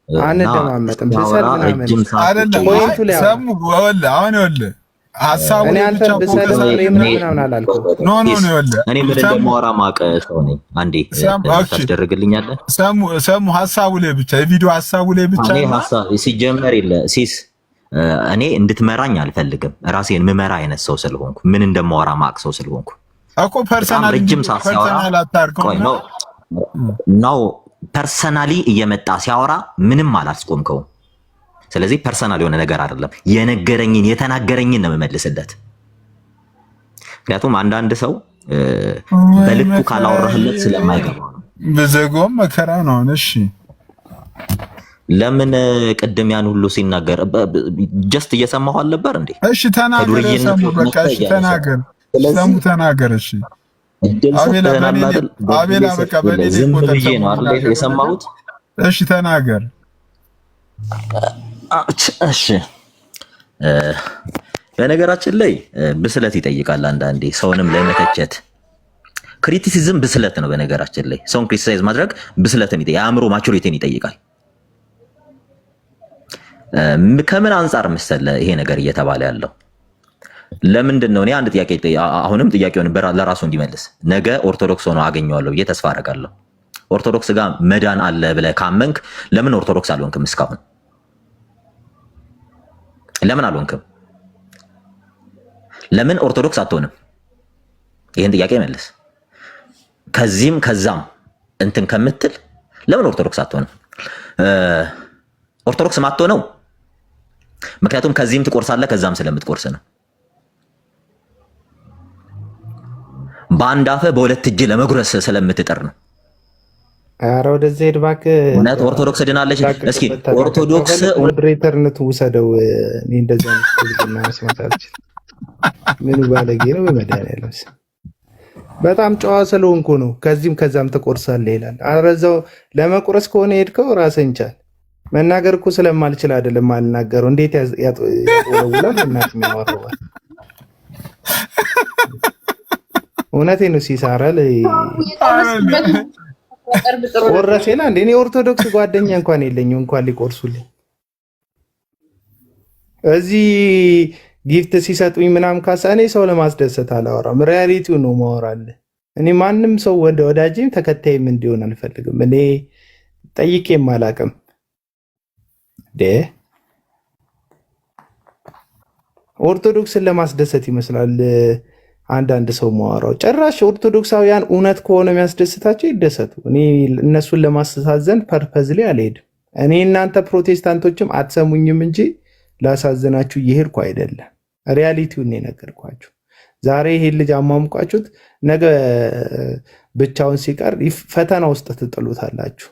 አንደማመጥም። ብሰል ምናምን ፖይንቱ ላይ
ሰሙ አሁን ይኸውልህ ሐሳቡ
እኔ አንተ ብሰል ምናምን አላልኩም።
ኖ
እኔ ምን እንደማወራ ማቀ ሰው ነኝ። አንዴ ታስደርግልኛለህ?
ሰሙ ሐሳቡ ላይ ብቻ የቪዲዮ ሐሳቡ ላይ ብቻ
እኔ ሐሳብ ሲጀመር የለ ሲስ እኔ እንድትመራኝ አልፈልግም። ራሴን ምመራ አይነት ሰው ስለሆንኩ ምን እንደማወራ ማቅ ሰው ስለሆንኩ
እኮ ፐርሰናል
ነው ፐርሰናሊ እየመጣ ሲያወራ ምንም አላስቆምከውም። ስለዚህ ፐርሰናል የሆነ ነገር አይደለም። የነገረኝን የተናገረኝን ነው የምመልስለት። ምክንያቱም አንዳንድ ሰው በልኩ ካላወራህለት ስለማይገባው ነው።
በዘጎም መከራ ነው። እሺ
ለምን ቅድም ያን ሁሉ ሲናገር ጀስት እየሰማሁ አልነበር እንዴ?
እሺ ተናገር። ሰሙ በቃ እሺ ተናገር። ሰሙ ተናገር። እሺ አቤላ በቃ በኔ
ዝም ብዬ ነው አይደል የሰማሁት?
እሺ ተናገር።
እሺ በነገራችን ላይ ብስለት ይጠይቃል። አንዳንዴ ሰውንም ለመተቸት ክሪቲሲዝም ብስለት ነው። በነገራችን ላይ ሰውን ክሪቲሳይዝ ማድረግ ብስለትን ይጠይቃል። የአእምሮ ማቹሪቲን ይጠይቃል። ከምን አንጻር መሰለ ይሄ ነገር እየተባለ ያለው? ለምንድን ነው? እኔ አንድ ጥያቄ አሁንም ጥያቄውን ለራሱ እንዲመልስ ነገ ኦርቶዶክስ ሆኖ አገኘዋለሁ ብዬ ተስፋ አደርጋለሁ። ኦርቶዶክስ ጋር መዳን አለ ብለህ ካመንክ ለምን ኦርቶዶክስ አልሆንክም? እስካሁን ለምን አልሆንክም? ለምን ኦርቶዶክስ አትሆንም? ይህን ጥያቄ መልስ። ከዚህም ከዛም እንትን ከምትል ለምን ኦርቶዶክስ አትሆንም? ኦርቶዶክስ ማትሆነው ምክንያቱም ከዚህም ትቆርሳለህ ከዛም ስለምትቆርስ ነው። በአንድ አፈ በሁለት እጅ ለመጉረስ ስለምትጥር ነው።
ኧረ ወደዚህ ሄድ እባክህ።
እውነት ኦርቶዶክስ ድናለች? እስኪ ኦርቶዶክስ
ሞዴሬተርነት ውሰደው። እኔ እንደዚህ አይነት ልጅና መስማት አልችልም። ምኑ ባለጌ ነው በመድኃኒዓለም ስም። በጣም ጨዋ ስለሆንኩ ነው። ከዚህም ከዛም ትቆርሳለህ ይላል። ኧረ እዛው ለመቁረስ ከሆነ ሄድከው ራስህን ቻል። መናገር እኮ ስለማልችል አይደለም አልናገረው። እንዴት ያጠውላል እናት የሚያወራው እውነቴን ነው። ሲሳራል ቆረሴና እንደ እኔ ኦርቶዶክስ ጓደኛ እንኳን የለኝም እንኳን ሊቆርሱልኝ። እዚህ ጊፍት ሲሰጡኝ ምናምን ካሳ እኔ ሰው ለማስደሰት አላወራም። ሪያሊቲው ነው ማወራልህ። እኔ ማንም ሰው ወዳጅም ተከታይም እንዲሆን አልፈልግም። እኔ ጠይቄም አላውቅም። ኦርቶዶክስን ለማስደሰት ይመስላል አንዳንድ ሰው ማወራው። ጭራሽ ኦርቶዶክሳውያን እውነት ከሆነ የሚያስደስታቸው ይደሰቱ። እኔ እነሱን ለማስተዛዘን ፐርፐዝሊ አልሄድም። እኔ እናንተ ፕሮቴስታንቶችም አትሰሙኝም እንጂ ላሳዝናችሁ እየሄድኩ አይደለም። ሪያሊቲውን የነገርኳችሁ። ዛሬ ይሄን ልጅ አሟሙቃችሁት ነገ ብቻውን ሲቀር ፈተና ውስጥ ትጥሉታላችሁ።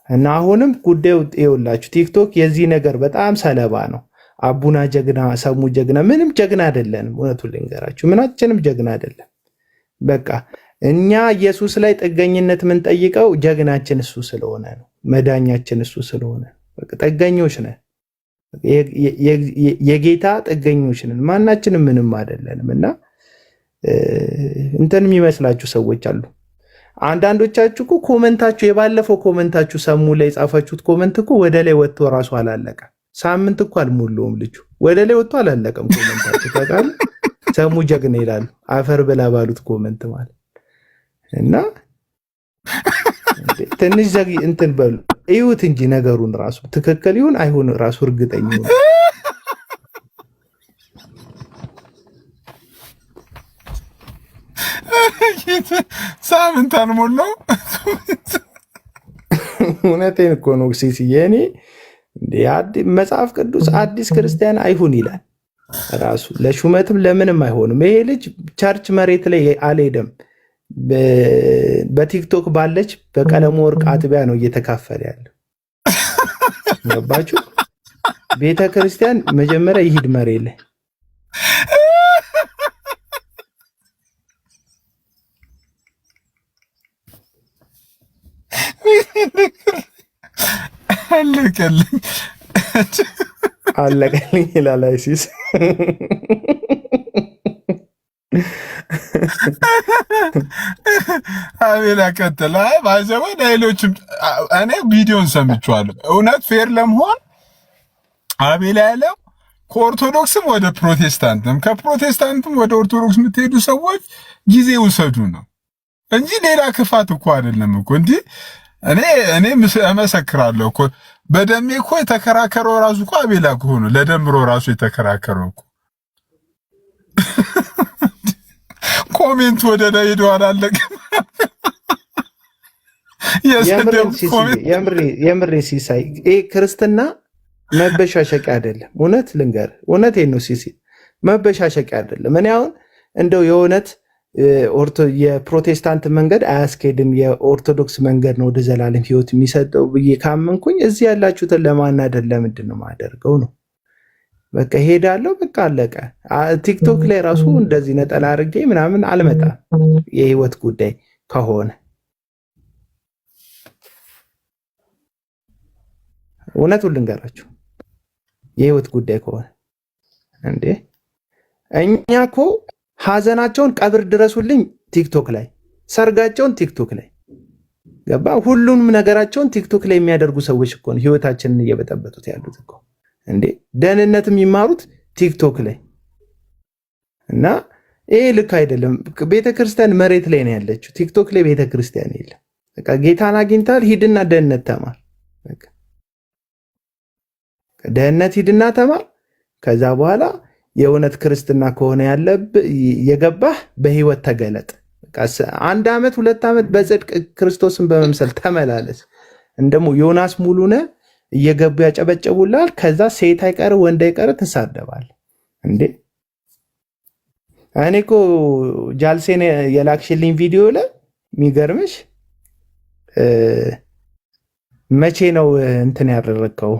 እና አሁንም ጉዳዩ ይኸውላችሁ፣ ቲክቶክ የዚህ ነገር በጣም ሰለባ ነው። አቡና ጀግና፣ ሰሙ ጀግና፣ ምንም ጀግና አይደለንም። እውነቱን ልንገራችሁ፣ ምናችንም ጀግና አይደለም። በቃ እኛ ኢየሱስ ላይ ጥገኝነት የምንጠይቀው ጀግናችን እሱ ስለሆነ ነው። መዳኛችን እሱ ስለሆነ በቃ ጥገኞች ነን። የጌታ ጥገኞች ነን። ማናችንም ምንም አይደለንም። እና እንትን የሚመስላችሁ ሰዎች አሉ። አንዳንዶቻችሁ እኮ ኮመንታችሁ የባለፈው ኮመንታችሁ ሰሙ ላይ የጻፋችሁት ኮመንት እኮ ወደ ላይ ወጥቶ ራሱ አላለቀ። ሳምንት እኮ አልሞላውም ልጁ ወደ ላይ ወጥቶ አላለቀም ኮመንታችሁ። ታውቃለህ ሰሙ ጀግና ይላሉ። አፈር ብላ ባሉት ኮመንት ማለት እና ትንሽ ዘግ እንትን በሉ እዩት እንጂ ነገሩን ራሱ ትክክል ይሁን አይሁን ራሱ እርግጠኛ ነው።
ሳምንት አልሞላው።
እውነቴን እኮ ነው ሲስዬ። እኔ መጽሐፍ ቅዱስ አዲስ ክርስቲያን አይሁን ይላል ራሱ። ለሹመትም ለምንም አይሆንም። ይሄ ልጅ ቸርች መሬት ላይ አልሄደም። በቲክቶክ ባለች በቀለሙ ወርቅ አጥቢያ ነው እየተካፈለ ያለው። ገባችሁ? ቤተ ክርስቲያን መጀመሪያ ይሂድ መሬት ላይ።
አለቀልኝ
አለቀልኝ ይላል አይሲስ።
አቤላ ቀጥል። አይ ባይዘው ሌሎችም እኔ ቪዲዮን ሰምቼዋለሁ። እውነት ፌር ለመሆን አቤላ ያለው ከኦርቶዶክስም ወደ ፕሮቴስታንትም ከፕሮቴስታንትም ወደ ኦርቶዶክስ የምትሄዱ ሰዎች ጊዜ ውሰዱ ነው እንጂ ሌላ ክፋት እኮ አይደለም እኮ። እንጂ እኔ እመሰክራለሁ እኮ በደሜ እኮ የተከራከረው ራሱ እኮ አቤላ እኮ ነው። ለደምሮ ራሱ የተከራከረው እኮ ኮሜንት ወደ ላይ ሄዷል። አለቀም።
የምሬ ሲሳይ ይሄ ክርስትና መበሻሸቂያ አይደለም። እውነት ልንገር፣ እውነቴን ነው ሲሲ፣ መበሻሸቂያ አይደለም። እኔ አሁን እንደው የእውነት የፕሮቴስታንት መንገድ አያስኬድም የኦርቶዶክስ መንገድ ነው ወደ ዘላለም ሕይወት የሚሰጠው ብዬ ካመንኩኝ እዚህ ያላችሁትን ለማናደድ ለምንድን ነው ማደርገው ነው? በቃ ሄዳለሁ፣ በቃ አለቀ። ቲክቶክ ላይ ራሱ እንደዚህ ነጠላ አድርጌ ምናምን አልመጣም። የህይወት ጉዳይ ከሆነ እውነቱን ልንገራችሁ፣ የህይወት ጉዳይ ከሆነ እንዴ እኛ እኮ ሀዘናቸውን ቀብር ድረሱልኝ ቲክቶክ ላይ፣ ሰርጋቸውን ቲክቶክ ላይ ገባ፣ ሁሉንም ነገራቸውን ቲክቶክ ላይ የሚያደርጉ ሰዎች እኮ ነው ህይወታችንን እየበጠበጡት ያሉት እኮ እንዴ። ደህንነት የሚማሩት ቲክቶክ ላይ እና ይሄ ልክ አይደለም። ቤተክርስቲያን መሬት ላይ ነው ያለችው፣ ቲክቶክ ላይ ቤተክርስቲያን የለም። በቃ ጌታን አግኝታል፣ ሂድና ደህንነት ተማር። በቃ ደህንነት ሂድና ተማር። ከዛ በኋላ የእውነት ክርስትና ከሆነ የገባህ በህይወት ተገለጥ። አንድ ዓመት 2 ዓመት በጽድቅ ክርስቶስን በመምሰል ተመላለስ። እንደሞ ዮናስ ሙሉነ እየገቡ ያጨበጨቡላል። ከዛ ሴት አይቀር ወንድ አይቀር ትሳደባል እንዴ። እኔ እኮ ጃልሴን የላክሽልኝ ቪዲዮ ላይ የሚገርምሽ መቼ ነው እንትን ያደረከው?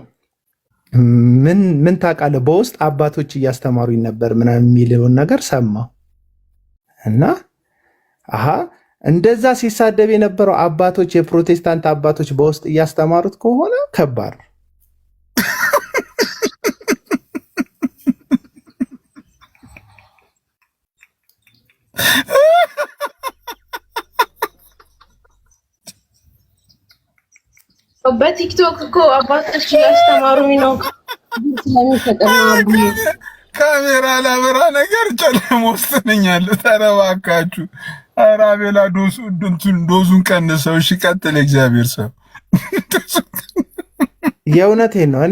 ምን ታውቃለህ? በውስጥ አባቶች እያስተማሩኝ ነበር ምናምን የሚለውን ነገር ሰማሁ እና አሃ እንደዛ ሲሳደብ የነበረው አባቶች የፕሮቴስታንት አባቶች በውስጥ እያስተማሩት ከሆነ ከባድ ነው።
በቲክቶክ እኮ አባቶች እያስተማሩኝ ነው ስለሚፈጠሩ
ካሜራ ላበራ ነገር ጨለማ ውስጥ ነኝ ያለሁት። ኧረ እባካችሁ፣ ኧረ አቤላ ዶዙን ቀንሰው። እሺ ቀጥል። እግዚአብሔር ሰው
የእውነቴን ነው።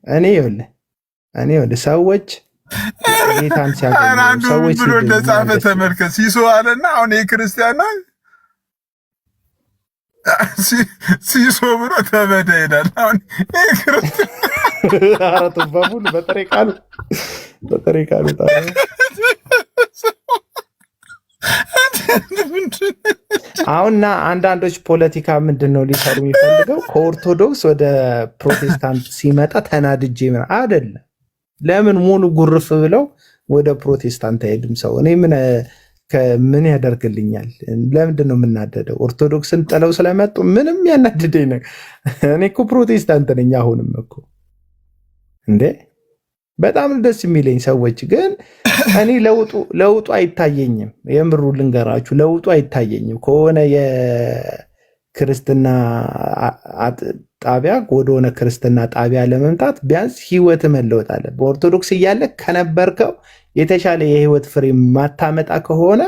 እኔ ይኸውልህ ሰዎች ጌታን ሲያገኙ ሰዎች
ብሎ እንደጻፈ ተመልከት። ሲሶ አለና አሁን የክርስቲያን ነው ሲሶ ብሎ ተበደ ይላል። አሁን የክርስቲያን
አራቱ በሙሉ በጥሬ ቃሉ አሁንና አንዳንዶች ፖለቲካ ምንድን ነው ሊሰሩ የሚፈልገው ከኦርቶዶክስ ወደ ፕሮቴስታንት ሲመጣ ተናድጄ አይደለም። ለምን ሙሉ ጉርፍ ብለው ወደ ፕሮቴስታንት አይሄድም ሰው? እኔ ምን ያደርግልኛል? ለምንድን ነው የምናደደው? ኦርቶዶክስን ጥለው ስለመጡ ምንም ያናድደኝ ነገር። እኔ እኮ ፕሮቴስታንት ነኝ አሁንም እኮ እንዴ። በጣም ደስ የሚለኝ ሰዎች ግን እኔ ለውጡ አይታየኝም። የምሩ ልንገራችሁ፣ ለውጡ አይታየኝም። ከሆነ የክርስትና ጣቢያ ወደሆነ ክርስትና ጣቢያ ለመምጣት ቢያንስ ህይወት መለወጥ አለ። በኦርቶዶክስ እያለ ከነበርከው የተሻለ የህይወት ፍሬ ማታመጣ ከሆነ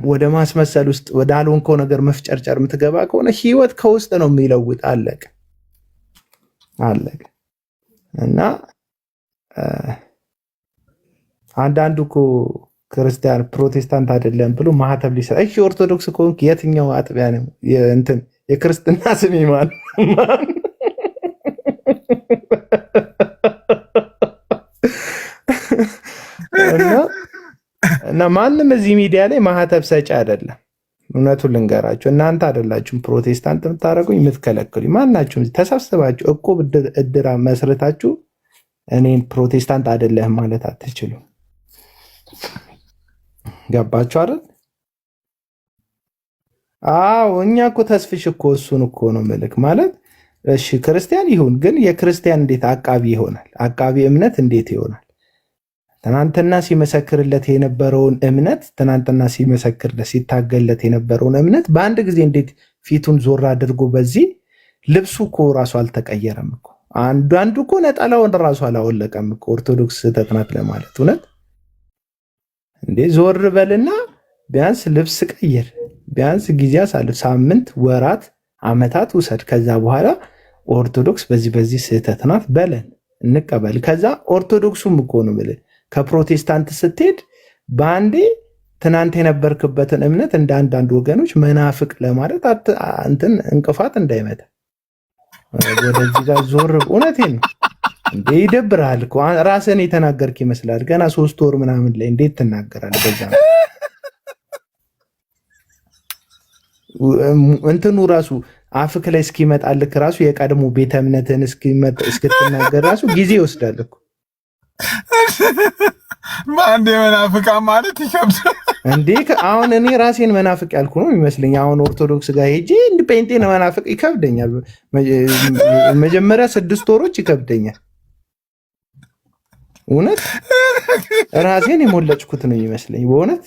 ወደ ማስመሰል ውስጥ ወደ አልሆንከው ነገር መፍጨርጨር የምትገባ ከሆነ ህይወት ከውስጥ ነው የሚለውጥ። አለቀ። እና አንዳንዱ እኮ ክርስቲያን ፕሮቴስታንት አይደለም ብሎ ማህተብ ሊሰጥ። እሺ ኦርቶዶክስ ከሆንክ የትኛው አጥቢያ ነው? እንትን የክርስትና ስም ማን? እና ማንም እዚህ ሚዲያ ላይ ማህተብ ሰጪ አይደለም። እውነቱን ልንገራችሁ፣ እናንተ አይደላችሁም ፕሮቴስታንት የምታደርጉኝ የምትከለክሉኝ። ማናችሁም ተሰብስባችሁ እቁብ እድራ መስርታችሁ እኔን ፕሮቴስታንት አይደለህም ማለት አትችሉም። ገባችሁ አይደል? አዎ እኛ እኮ ተስፍሽ እኮ እሱን እኮ ነው ምልክ ማለት እሺ ክርስቲያን ይሁን፣ ግን የክርስቲያን እንዴት አቃቢ ይሆናል? አቃቢ እምነት እንዴት ይሆናል? ትናንትና ሲመሰክርለት የነበረውን እምነት ትናንትና ሲመሰክርለት ሲታገልለት የነበረውን እምነት በአንድ ጊዜ እንዴት ፊቱን ዞር አድርጎ በዚህ ልብሱ እኮ ራሱ አልተቀየረም እኮ አንዱ እኮ ነጠላውን ራሱ አላወለቀም እኮ ኦርቶዶክስ ስህተት ናት ለማለት እውነት እንዴ ዞር በልና ቢያንስ ልብስ ቀይር፣ ቢያንስ ጊዜ አሳልፍ፣ ሳምንት፣ ወራት፣ አመታት ውሰድ። ከዛ በኋላ ኦርቶዶክስ በዚህ ስህተት ናት በለን እንቀበል። ከዛ ኦርቶዶክሱም እኮ ነው የምልህ ከፕሮቴስታንት ስትሄድ በአንዴ ትናንት የነበርክበትን እምነት እንደ አንዳንድ ወገኖች መናፍቅ ለማለት እንትን እንቅፋት እንዳይመታ ወደዚህ ጋር ዞር። እውነቴን ነው እንዴ ይደብራል እኮ ራስህን የተናገርክ ይመስላል። ገና 3 ወር ምናምን ላይ እንዴት ትናገራለህ? በዛ እንትኑ ራሱ አፍክ ላይ እስኪመጣልክ ራሱ የቀድሞ ቤተ እምነትን እስክትናገር ራሱ ጊዜ ይወስዳል እኮ
በአንድ መናፍቃ ማለት ይከብዳል
እንዴ። አሁን እኔ ራሴን መናፍቅ ያልኩ ነው የሚመስለኝ። አሁን ኦርቶዶክስ ጋር ሄጄ እንደ ጴንጤን መናፍቅ ይከብደኛል። መጀመሪያ 6 ወሮች ይከብደኛል። እውነት ራሴን የሞለጭኩት ነው የሚመስለኝ በእውነት።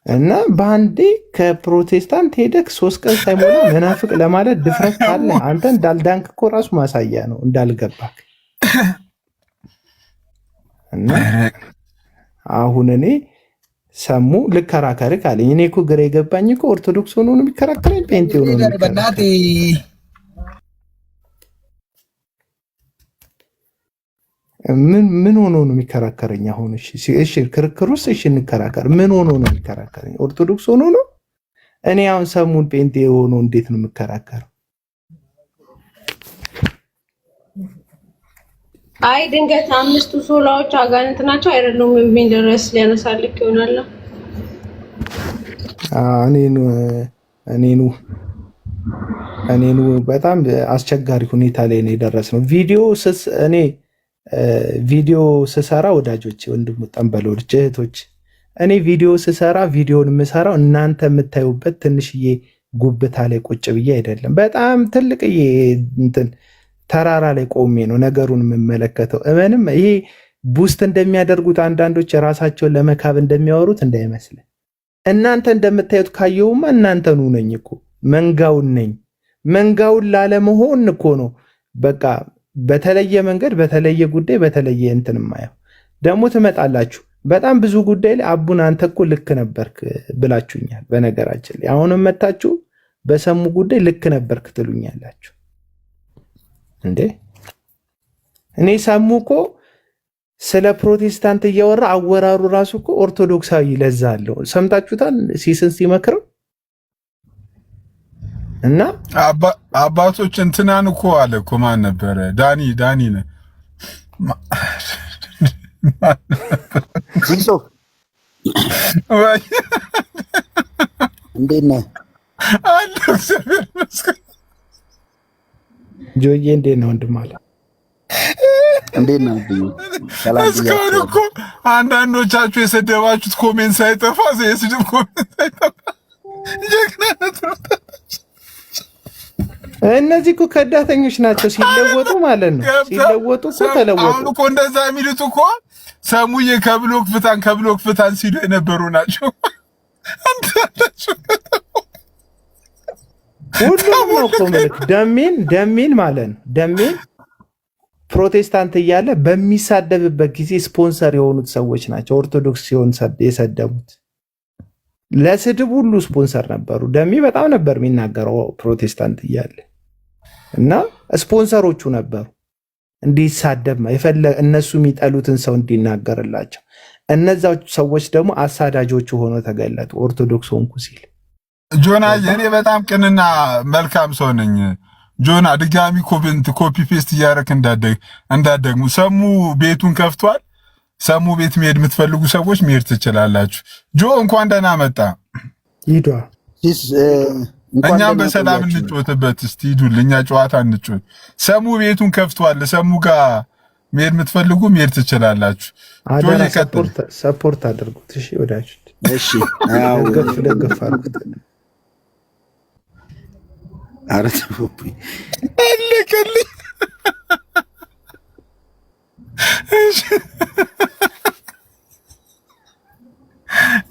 እና በአንዴ ከፕሮቴስታንት ሄደክ 3 ቀን ሳይሞላ መናፍቅ ለማለት ድፍረት ካለ አንተ እንዳልዳንክ እኮ ራሱ ማሳያ ነው እንዳልገባክ። እና አሁን እኔ ሰሙ ልከራከርክ አለኝ። እኔ እኮ ግራ የገባኝ እኮ ኦርቶዶክስ ሆኖ ነው የሚከራከረኝ ጴንጤ ሆኖ ነው የሚከራከረኝ። ምን ሆኖ ነው የሚከራከረኝ? አሁን እሺ ክርክሩስ እሺ እንከራከር። ምን ሆኖ ነው የሚከራከረኝ? ኦርቶዶክስ ሆኖ ነው? እኔ አሁን ሰሙን ጴንጤ ሆኖ እንዴት ነው የምከራከረው?
አይ ድንገት 5ቱ ሶላዎች አጋንንት ናቸው አይደሉም የሚል ርዕስ ሊያነሳልክ ይሆናል። እኔኑ በጣም አስቸጋሪ ሁኔታ ላይ ነው የደረስነው። ቪዲዮ ስሰራ ወዳጆች፣ ወንድሙ ጠንበሎች፣ እህቶች እኔ ቪዲዮ ስሰራ ቪዲዮን የምሰራው እናንተ የምታዩበት ትንሽዬ ጉብታ ላይ ቁጭ ብዬ አይደለም። በጣም ትልቅዬ እንትን ተራራ ላይ ቆሜ ነው ነገሩን የምመለከተው። እመንም ይሄ ቡስት እንደሚያደርጉት አንዳንዶች የራሳቸውን ለመካብ እንደሚያወሩት እንዳይመስል። እናንተ እንደምታዩት ካየውማ እናንተኑ ነኝ እኮ መንጋውን ነኝ። መንጋውን ላለመሆን እኮ ነው በቃ በተለየ መንገድ በተለየ ጉዳይ በተለየ እንትን ማየው። ደግሞ ትመጣላችሁ በጣም ብዙ ጉዳይ ላይ አቡን አንተ እኮ ልክ ነበርክ ብላችሁኛል። በነገራችን ላይ አሁንም መታችሁ በሰሙ ጉዳይ ልክ ነበርክ ትሉኛላችሁ እንዴ። እኔ ሰሙ እኮ ስለ ፕሮቴስታንት እያወራ አወራሩ ራሱ እኮ ኦርቶዶክሳዊ ለዛ አለው። ሰምታችሁታል ሲስን ሲመክረው እና
አባቶች እንትናን እኮ አለ እኮ ማን ነበረ? ዳኒ ነው
ሲሶ እንዴት ነህ?
ጆዬ እንዴት ነው ወንድም አለ
እንዴት ነህ?
እስካሁን እኮ አንዳንዶቻችሁ የሰደባችሁት ኮሜንት ሳይጠፋ የስድብ ኮሜንት ሳይጠፋ
እነዚህ እኮ ከዳተኞች ናቸው። ሲለወጡ ማለት ነው ሲለወጡ እኮ ተለወጡ።
አሁን እኮ እንደዛ የሚሉት እኮ ሰሙዬ ከብሎክ ፍታን ሲሉ የነበሩ ናቸው።
ሁሉም ነው እኮ ማለት ደሜን ማለት ነው ደሜን ፕሮቴስታንት እያለ በሚሳደብበት ጊዜ ስፖንሰር የሆኑት ሰዎች ናቸው ኦርቶዶክስ ሲሆን የሰደቡት። ለስድብ ሁሉ ስፖንሰር ነበሩ። ደሜ በጣም ነበር የሚናገረው ፕሮቴስታንት እያለ እና ስፖንሰሮቹ ነበሩ እንዲሳደብ እነሱ የሚጠሉትን ሰው እንዲናገርላቸው። እነዛ ሰዎች ደግሞ አሳዳጆቹ ሆኖ ተገለጡ ኦርቶዶክስ ሆንኩ ሲል።
ጆና የኔ በጣም ቅንና መልካም ሰው ነኝ። ጆና ድጋሚ ኮፒ ፔስት እያደረክ እንዳደግሙ ሰሙ ቤቱን ከፍቷል። ሰሙ ቤት መሄድ የምትፈልጉ ሰዎች መሄድ ትችላላችሁ። ጆ እንኳን ደህና መጣ።
ሂዷ
እኛም በሰላም እንጫወትበት። እስቲ ሂዱልኝ፣ እኛ ጨዋታ እንጫወት። ሰሙ ቤቱን ከፍቷል። ሰሙ ጋር መሄድ የምትፈልጉ መሄድ ትችላላችሁ። ጆ ይቀጥል።
ሰፖርት አድርጉት። እሺ ወዳጆች፣
እሺ
ደግፍ አድርጉት።
ኧረ ተውብኝ።
አለቀልኝ።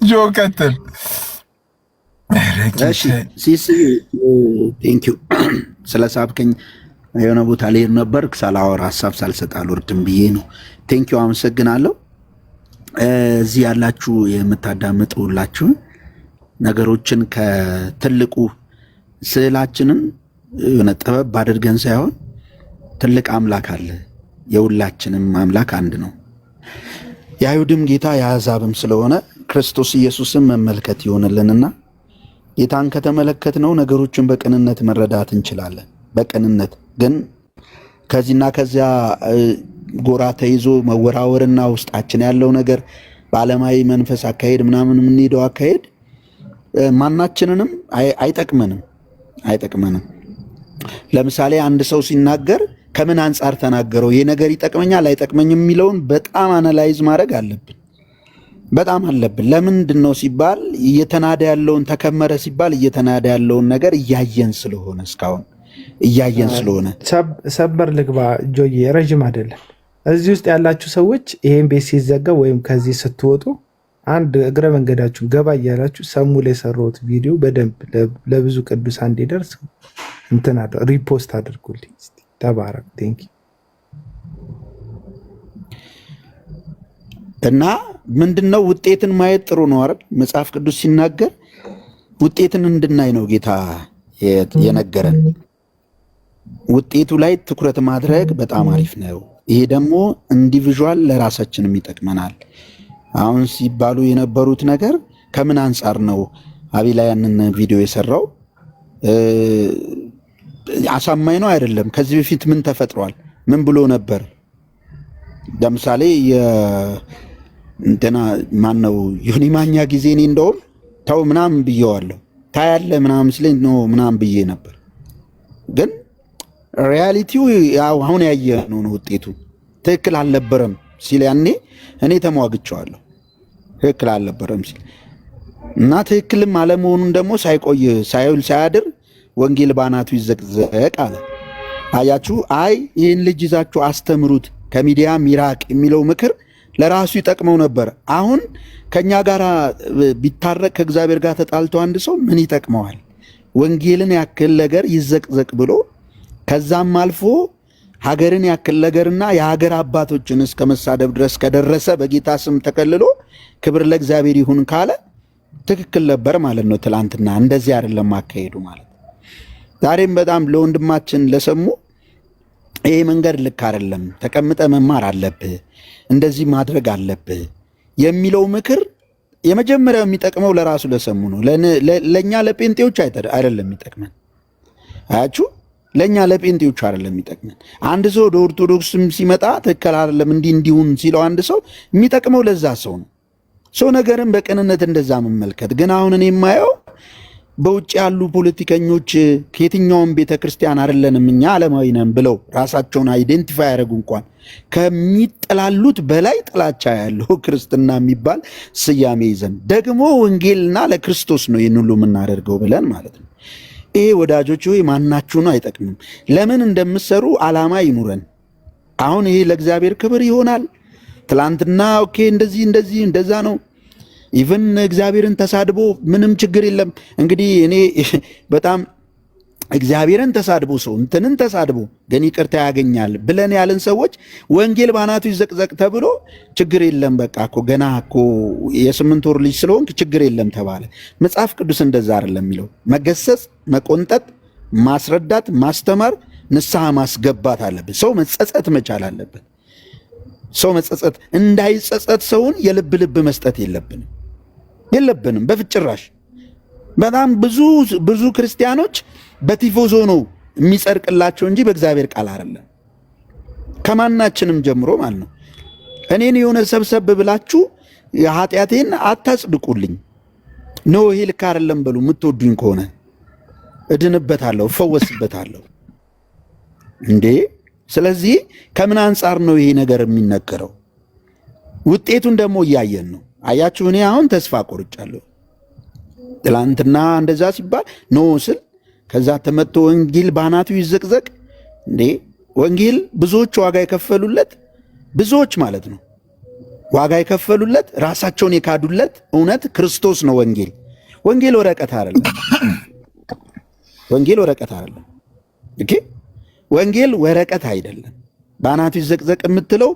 ጆ ቀጥል።
እሺ ሲሲ ቴንኪው ስለሳብከኝ። የሆነ ቦታ ልሄድ ነበር ሳላወራ ሀሳብ ሳልሰጥ አልወርድም ብዬ ነው። ቴንኪው አመሰግናለሁ። እዚህ ያላችሁ የምታዳምጡ ሁላችሁም ነገሮችን ከትልቁ ስዕላችንን የሆነ ጥበብ አድርገን ሳይሆን ትልቅ አምላክ አለ። የሁላችንም አምላክ አንድ ነው። የአይሁድም ጌታ የአሕዛብም ስለሆነ ክርስቶስ ኢየሱስን መመልከት ይሆንልንና ጌታን ከተመለከትነው ነገሮችን በቅንነት መረዳት እንችላለን። በቅንነት ግን ከዚህና ከዚያ ጎራ ተይዞ መወራወርና ውስጣችን ያለው ነገር በዓለማዊ መንፈስ አካሄድ ምናምን የምንሄደው አካሄድ ማናችንንም አይጠቅመንም። ለምሳሌ አንድ ሰው ሲናገር ከምን አንጻር ተናገረው፣ ይሄ ነገር ይጠቅመኛል አይጠቅመኝም የሚለውን በጣም አናላይዝ ማድረግ አለብን። በጣም አለብን። ለምንድን ነው ሲባል እየተናደ ያለውን ተከመረ ሲባል እየተናደ ያለውን ነገር እያየን ስለሆነ እስካሁን እያየን ስለሆነ።
ሰበር ልግባ ጆዬ፣ ረዥም አይደለም። እዚህ ውስጥ ያላችሁ ሰዎች ይሄን ቤት ሲዘጋ ወይም ከዚህ ስትወጡ አንድ እግረ መንገዳችሁ ገባ እያላችሁ ሰሙ ላይ የሰራሁት ቪዲዮ በደንብ ለብዙ ቅዱሳን እንዲደርስ እንትን ሪፖስት አድርጉልኝ። ተባረክ። ቴንክ
እና ምንድነው ውጤትን ማየት ጥሩ ነው አይደል? መጽሐፍ ቅዱስ ሲናገር ውጤትን እንድናይ ነው ጌታ የነገረን። ውጤቱ ላይ ትኩረት ማድረግ በጣም አሪፍ ነው። ይሄ ደግሞ ኢንዲቪዥዋል ለራሳችንም ይጠቅመናል። አሁን ሲባሉ የነበሩት ነገር ከምን አንጻር ነው አቤላ ያንን ቪዲዮ የሰራው? አሳማኝ ነው አይደለም? ከዚህ በፊት ምን ተፈጥሯል? ምን ብሎ ነበር? ለምሳሌ እንትና ማነው ዮኒ ማኛ ጊዜ እኔ እንደውም ተው ምናምን ብየዋለሁ። ታያለ ምናምን ስለኝ ነው ምናምን ብዬ ነበር። ግን ሪያሊቲው ያው አሁን ያየነው ነው። ውጤቱ ትክክል አልነበረም ሲል ያኔ እኔ ተሟግቸዋለሁ። ትክክል አልነበረም ሲል እና ትክክልም አለመሆኑን ደግሞ ሳይቆይ ሳይውል ሳያድር ወንጌል ባናቱ ይዘቅዘቅ አለ። አያችሁ፣ አይ ይህን ልጅ ይዛችሁ አስተምሩት ከሚዲያ ሚራቅ የሚለው ምክር ለራሱ ይጠቅመው ነበር። አሁን ከኛ ጋር ቢታረቅ ከእግዚአብሔር ጋር ተጣልቶ አንድ ሰው ምን ይጠቅመዋል? ወንጌልን ያክል ነገር ይዘቅዘቅ ብሎ ከዛም አልፎ ሀገርን ያክል ነገርና የሀገር አባቶችን እስከ መሳደብ ድረስ ከደረሰ በጌታ ስም ተከልሎ ክብር ለእግዚአብሔር ይሁን ካለ ትክክል ነበር ማለት ነው። ትላንትና እንደዚህ አይደለም አካሄዱ ማለት። ዛሬም በጣም ለወንድማችን ለሰሙ ይሄ መንገድ ልክ አይደለም፣ ተቀምጠ መማር አለብህ፣ እንደዚህ ማድረግ አለብህ የሚለው ምክር የመጀመሪያው የሚጠቅመው ለራሱ ለሰሙ ነው። ለእኛ ለጴንጤዎች አይደለም የሚጠቅመን። አያችሁ፣ ለእኛ ለጴንጤዎች አይደለም የሚጠቅመን። አንድ ሰው ወደ ኦርቶዶክስም ሲመጣ ትክክል አይደለም እንዲሁን ሲለው አንድ ሰው የሚጠቅመው ለዛ ሰው ነው። ሰው ነገርን በቅንነት እንደዛ መመልከት። ግን አሁን እኔ የማየው በውጭ ያሉ ፖለቲከኞች ከየትኛውም ቤተ ክርስቲያን አይደለንም እኛ ዓለማዊ ነን ብለው ራሳቸውን አይዴንቲፋይ ያደረጉ እንኳን ከሚጠላሉት በላይ ጥላቻ ያለው ክርስትና የሚባል ስያሜ ይዘን ደግሞ ወንጌልና ለክርስቶስ ነው ይህን ሁሉ የምናደርገው ብለን ማለት ነው። ይሄ ወዳጆች ሆይ ማናችሁ ነው አይጠቅምም። ለምን እንደምሰሩ ዓላማ ይኑረን። አሁን ይሄ ለእግዚአብሔር ክብር ይሆናል። ትላንትና ኦኬ እንደዚህ እንደዛ ነው። ኢቨን እግዚአብሔርን ተሳድቦ ምንም ችግር የለም። እንግዲህ እኔ በጣም እግዚአብሔርን ተሳድቦ ሰው እንትንን ተሳድቦ ግን ይቅርታ ያገኛል ብለን ያለን ሰዎች ወንጌል ባናቱ ይዘቅዘቅ ተብሎ ችግር የለም በቃ እኮ ገና እኮ የ8 ወር ልጅ ስለሆንክ ችግር የለም ተባለ። መጽሐፍ ቅዱስ እንደዛ አይደለም የሚለው። መገሰጽ፣ መቆንጠጥ፣ ማስረዳት፣ ማስተማር፣ ንስሐ ማስገባት አለበት። ሰው መጸጸት መቻል አለበት። ሰው መጸጸት እንዳይጸጸት ሰውን የልብ ልብ መስጠት የለብንም በፍጭራሽ። በጣም ብዙ ክርስቲያኖች በቲፎዞ ነው የሚጸድቅላቸው እንጂ በእግዚአብሔር ቃል አይደለም። ከማናችንም ጀምሮ ማለት ነው። እኔን የሆነ ሰብሰብ ብላችሁ ኃጢአቴን አታጽድቁልኝ ነው ይሄ ልክ አይደለም በሉ። የምትወዱኝ ከሆነ እድንበታለሁ፣ እፈወስበታለሁ እንዴ። ስለዚህ ከምን አንጻር ነው ይሄ ነገር የሚነገረው? ውጤቱን ደግሞ እያየን ነው። አያችሁ፣ እኔ አሁን ተስፋ ቆርጫለሁ። ትላንትና እንደዛ ሲባል ኖ ስል ከዛ ተመቶ ወንጌል ባናቱ ይዘቅዘቅ እንዴ? ወንጌል ብዙዎች ዋጋ የከፈሉለት ብዙዎች ማለት ነው ዋጋ የከፈሉለት ራሳቸውን የካዱለት እውነት ክርስቶስ ነው። ወንጌል ወረቀት አይደለም። ወንጌል ወረቀት አይደለም። ኦኬ ወንጌል ወረቀት አይደለም። ባናቱ ይዘቅዘቅ የምትለው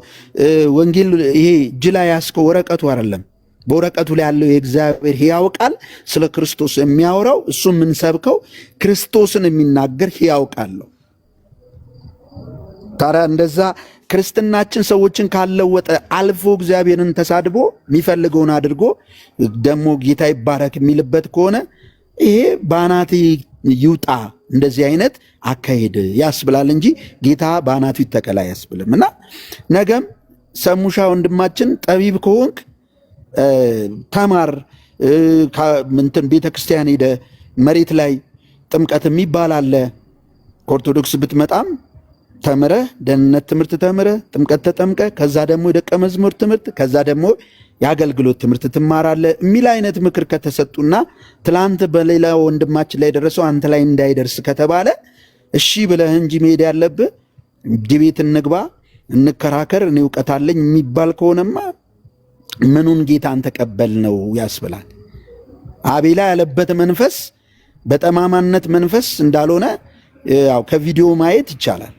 ወንጌል ይሄ እጅ ላይ ያስከው ወረቀቱ አይደለም። በወረቀቱ ላይ ያለው የእግዚአብሔር ሕያው ቃል ስለ ክርስቶስ የሚያወራው እሱ የምንሰብከው ክርስቶስን የሚናገር ሕያው ቃል ነው። ታዲያ እንደዛ ክርስትናችን ሰዎችን ካለወጠ አልፎ እግዚአብሔርን ተሳድቦ የሚፈልገውን አድርጎ ደግሞ ጌታ ይባረክ የሚልበት ከሆነ ይሄ ባናት ይውጣ እንደዚህ አይነት አካሄድ ያስብላል እንጂ ጌታ ባናቱ ይተከል አያስብልም። እና ነገም ሰሙሻ ወንድማችን ጠቢብ ከሆንክ ተማር፣ እንትን ቤተክርስቲያን ሄደ መሬት ላይ ጥምቀት የሚባል አለ። ከኦርቶዶክስ ብትመጣም ተምረህ ደህንነት ትምህርት ተምረህ ጥምቀት ተጠምቀ ከዛ ደግሞ የደቀ መዝሙር ትምህርት ከዛ ደግሞ የአገልግሎት ትምህርት ትማራለህ የሚል አይነት ምክር ከተሰጡና ትላንት በሌላ ወንድማችን ላይ ደረሰው አንተ ላይ እንዳይደርስ ከተባለ እሺ ብለህ እንጂ መሄድ ያለብህ ዲቤት እንግባ እንከራከር እኔ እውቀት አለኝ የሚባል ከሆነማ ምኑን ጌታን ተቀበል ነው ያስብላል። አቤላ ያለበት መንፈስ በጠማማነት መንፈስ እንዳልሆነ ያው ከቪዲዮ ማየት ይቻላል።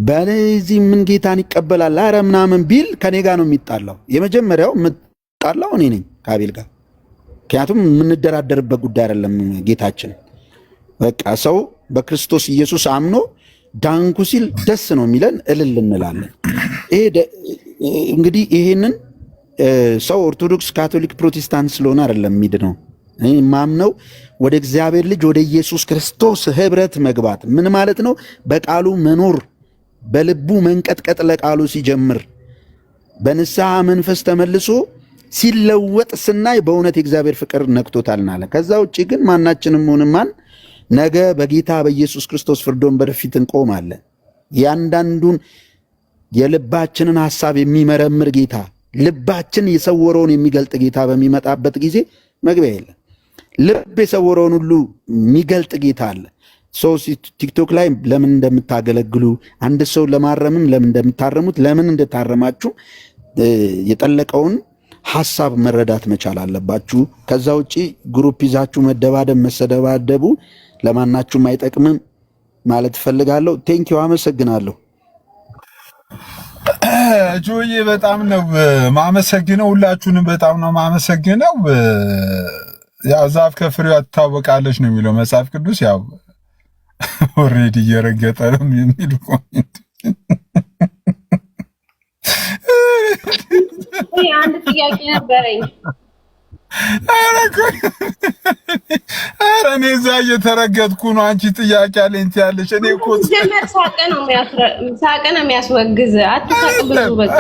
በዚህ ምን ጌታን ይቀበላል አረ ምናምን ቢል ከኔ ጋር ነው የሚጣላው። የመጀመሪያው የምጣላው እኔ ነኝ ከአቤል ጋር። ምክንያቱም የምንደራደርበት ጉዳይ አይደለም። ጌታችን በቃ ሰው በክርስቶስ ኢየሱስ አምኖ ዳንኩ ሲል ደስ ነው የሚለን እልል እንላለን። እንግዲህ ይሄንን ሰው ኦርቶዶክስ፣ ካቶሊክ፣ ፕሮቴስታንት ስለሆነ አይደለም የሚድነው። ማምነው ወደ እግዚአብሔር ልጅ ወደ ኢየሱስ ክርስቶስ ህብረት መግባት ምን ማለት ነው? በቃሉ መኖር፣ በልቡ መንቀጥቀጥ ለቃሉ ሲጀምር በንስሐ መንፈስ ተመልሶ ሲለወጥ ስናይ በእውነት የእግዚአብሔር ፍቅር ነክቶታልና። ከዛ ውጭ ግን ማናችንም ሆነ ማን ነገ በጌታ በኢየሱስ ክርስቶስ ፍርድ ወንበር ፊት እንቆማለን። ያንዳንዱን የልባችንን ሐሳብ የሚመረምር ጌታ፣ ልባችን የሰወረውን የሚገልጥ ጌታ በሚመጣበት ጊዜ መግቢያ የለም። ልብ የሰወረውን ሁሉ የሚገልጥ ጌታ አለ። ሰው ቲክቶክ ላይ ለምን እንደምታገለግሉ አንድ ሰው ለማረምም ለምን እንደምታረሙት ለምን እንደታረማችሁ የጠለቀውን ሐሳብ መረዳት መቻል አለባችሁ። ከዛ ውጪ ግሩፕ ይዛችሁ መደባደብ መሰደባደቡ ለማናችሁም አይጠቅምም ማለት ፈልጋለሁ። ቴንኪው፣ አመሰግናለሁ።
ጆዬ በጣም ነው ማመሰግነው። ሁላችሁንም በጣም ነው ማመሰግነው። ያው ዛፍ ከፍሬዋ ትታወቃለች ነው የሚለው መጽሐፍ ቅዱስ። ያው ኦሬዲ እየረገጠ ነው የሚል ኮሜንት።
አንድ ጥያቄ ነበረኝ።
ኧረ እኔ እዛ እየተረገጥኩ ነው። አንቺ ጥያቄ አለኝ ትያለሽ። እኔ እኮ
ሳቅ ነው የሚያስወግዝ። አትሳቅ ብዙ በቃ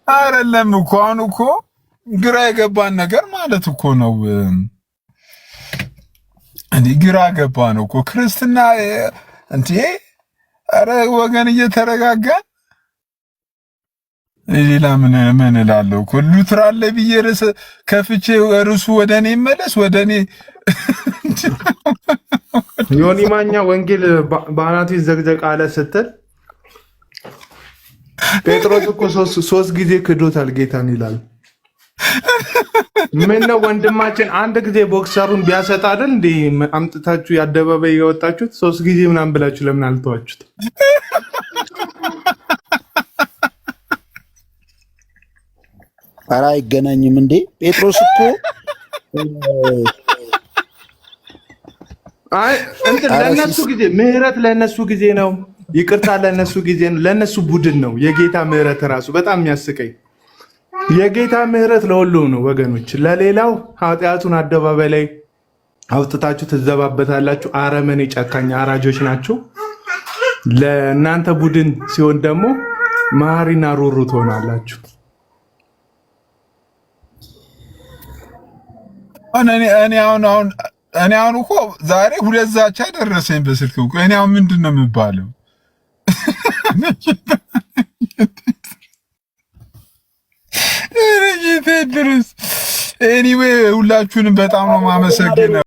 አይደለም እኮ አሁን እኮ ግራ የገባን ነገር ማለት እኮ ነው። እንዴ ግራ ገባን እኮ ክርስትና እንዴ! ኧረ ወገን እየተረጋጋን ሌላ ምን እላለሁ እኮ ሉትራን ላይ ብዬ ርዕስ ከፍቼ ርዕሱ ወደ እኔ ይመለስ ወደ እኔ።
ዮኒ ማኛ ወንጌል በአናቱ ይዘቅዘቅ አለ ስትል ጴጥሮስ እኮ ሶስት ጊዜ ክዶታል ጌታን ይላል። ምን ነው ወንድማችን አንድ ጊዜ ቦክሰሩን ቢያሰጥ አይደል እንዴ አምጥታችሁ ያደባባይ ያወጣችሁት? 3 ጊዜ ምናምን ብላችሁ ለምን አልተዋችሁት?
ኧረ አይገናኝም እንዴ ጴጥሮስ እኮ
አይ እንትን ለነሱ ጊዜ ምህረት ለነሱ ጊዜ ነው፣ ይቅርታ ለነሱ ጊዜ ነው፣ ለነሱ ቡድን ነው። የጌታ ምህረት ራሱ በጣም የሚያስቀኝ የጌታ ምህረት ለሁሉም ነው ወገኖች። ለሌላው ኃጢአቱን አደባባይ ላይ አውጥታችሁ ትዘባበታላችሁ። አረመኔ ጨካኝ አራጆች ናችሁ። ለእናንተ ቡድን ሲሆን ደግሞ መሐሪና ሩሩ ትሆናላችሁ።
እኔ አሁን እኮ ዛሬ 2 ዛቻ ደረሰኝ በስልክ እኮ። እኔ አሁን ምንድን ነው የምባለው? ጌታ ድረስ ኤኒዌይ ሁላችሁንም በጣም ነው የማመሰግነው።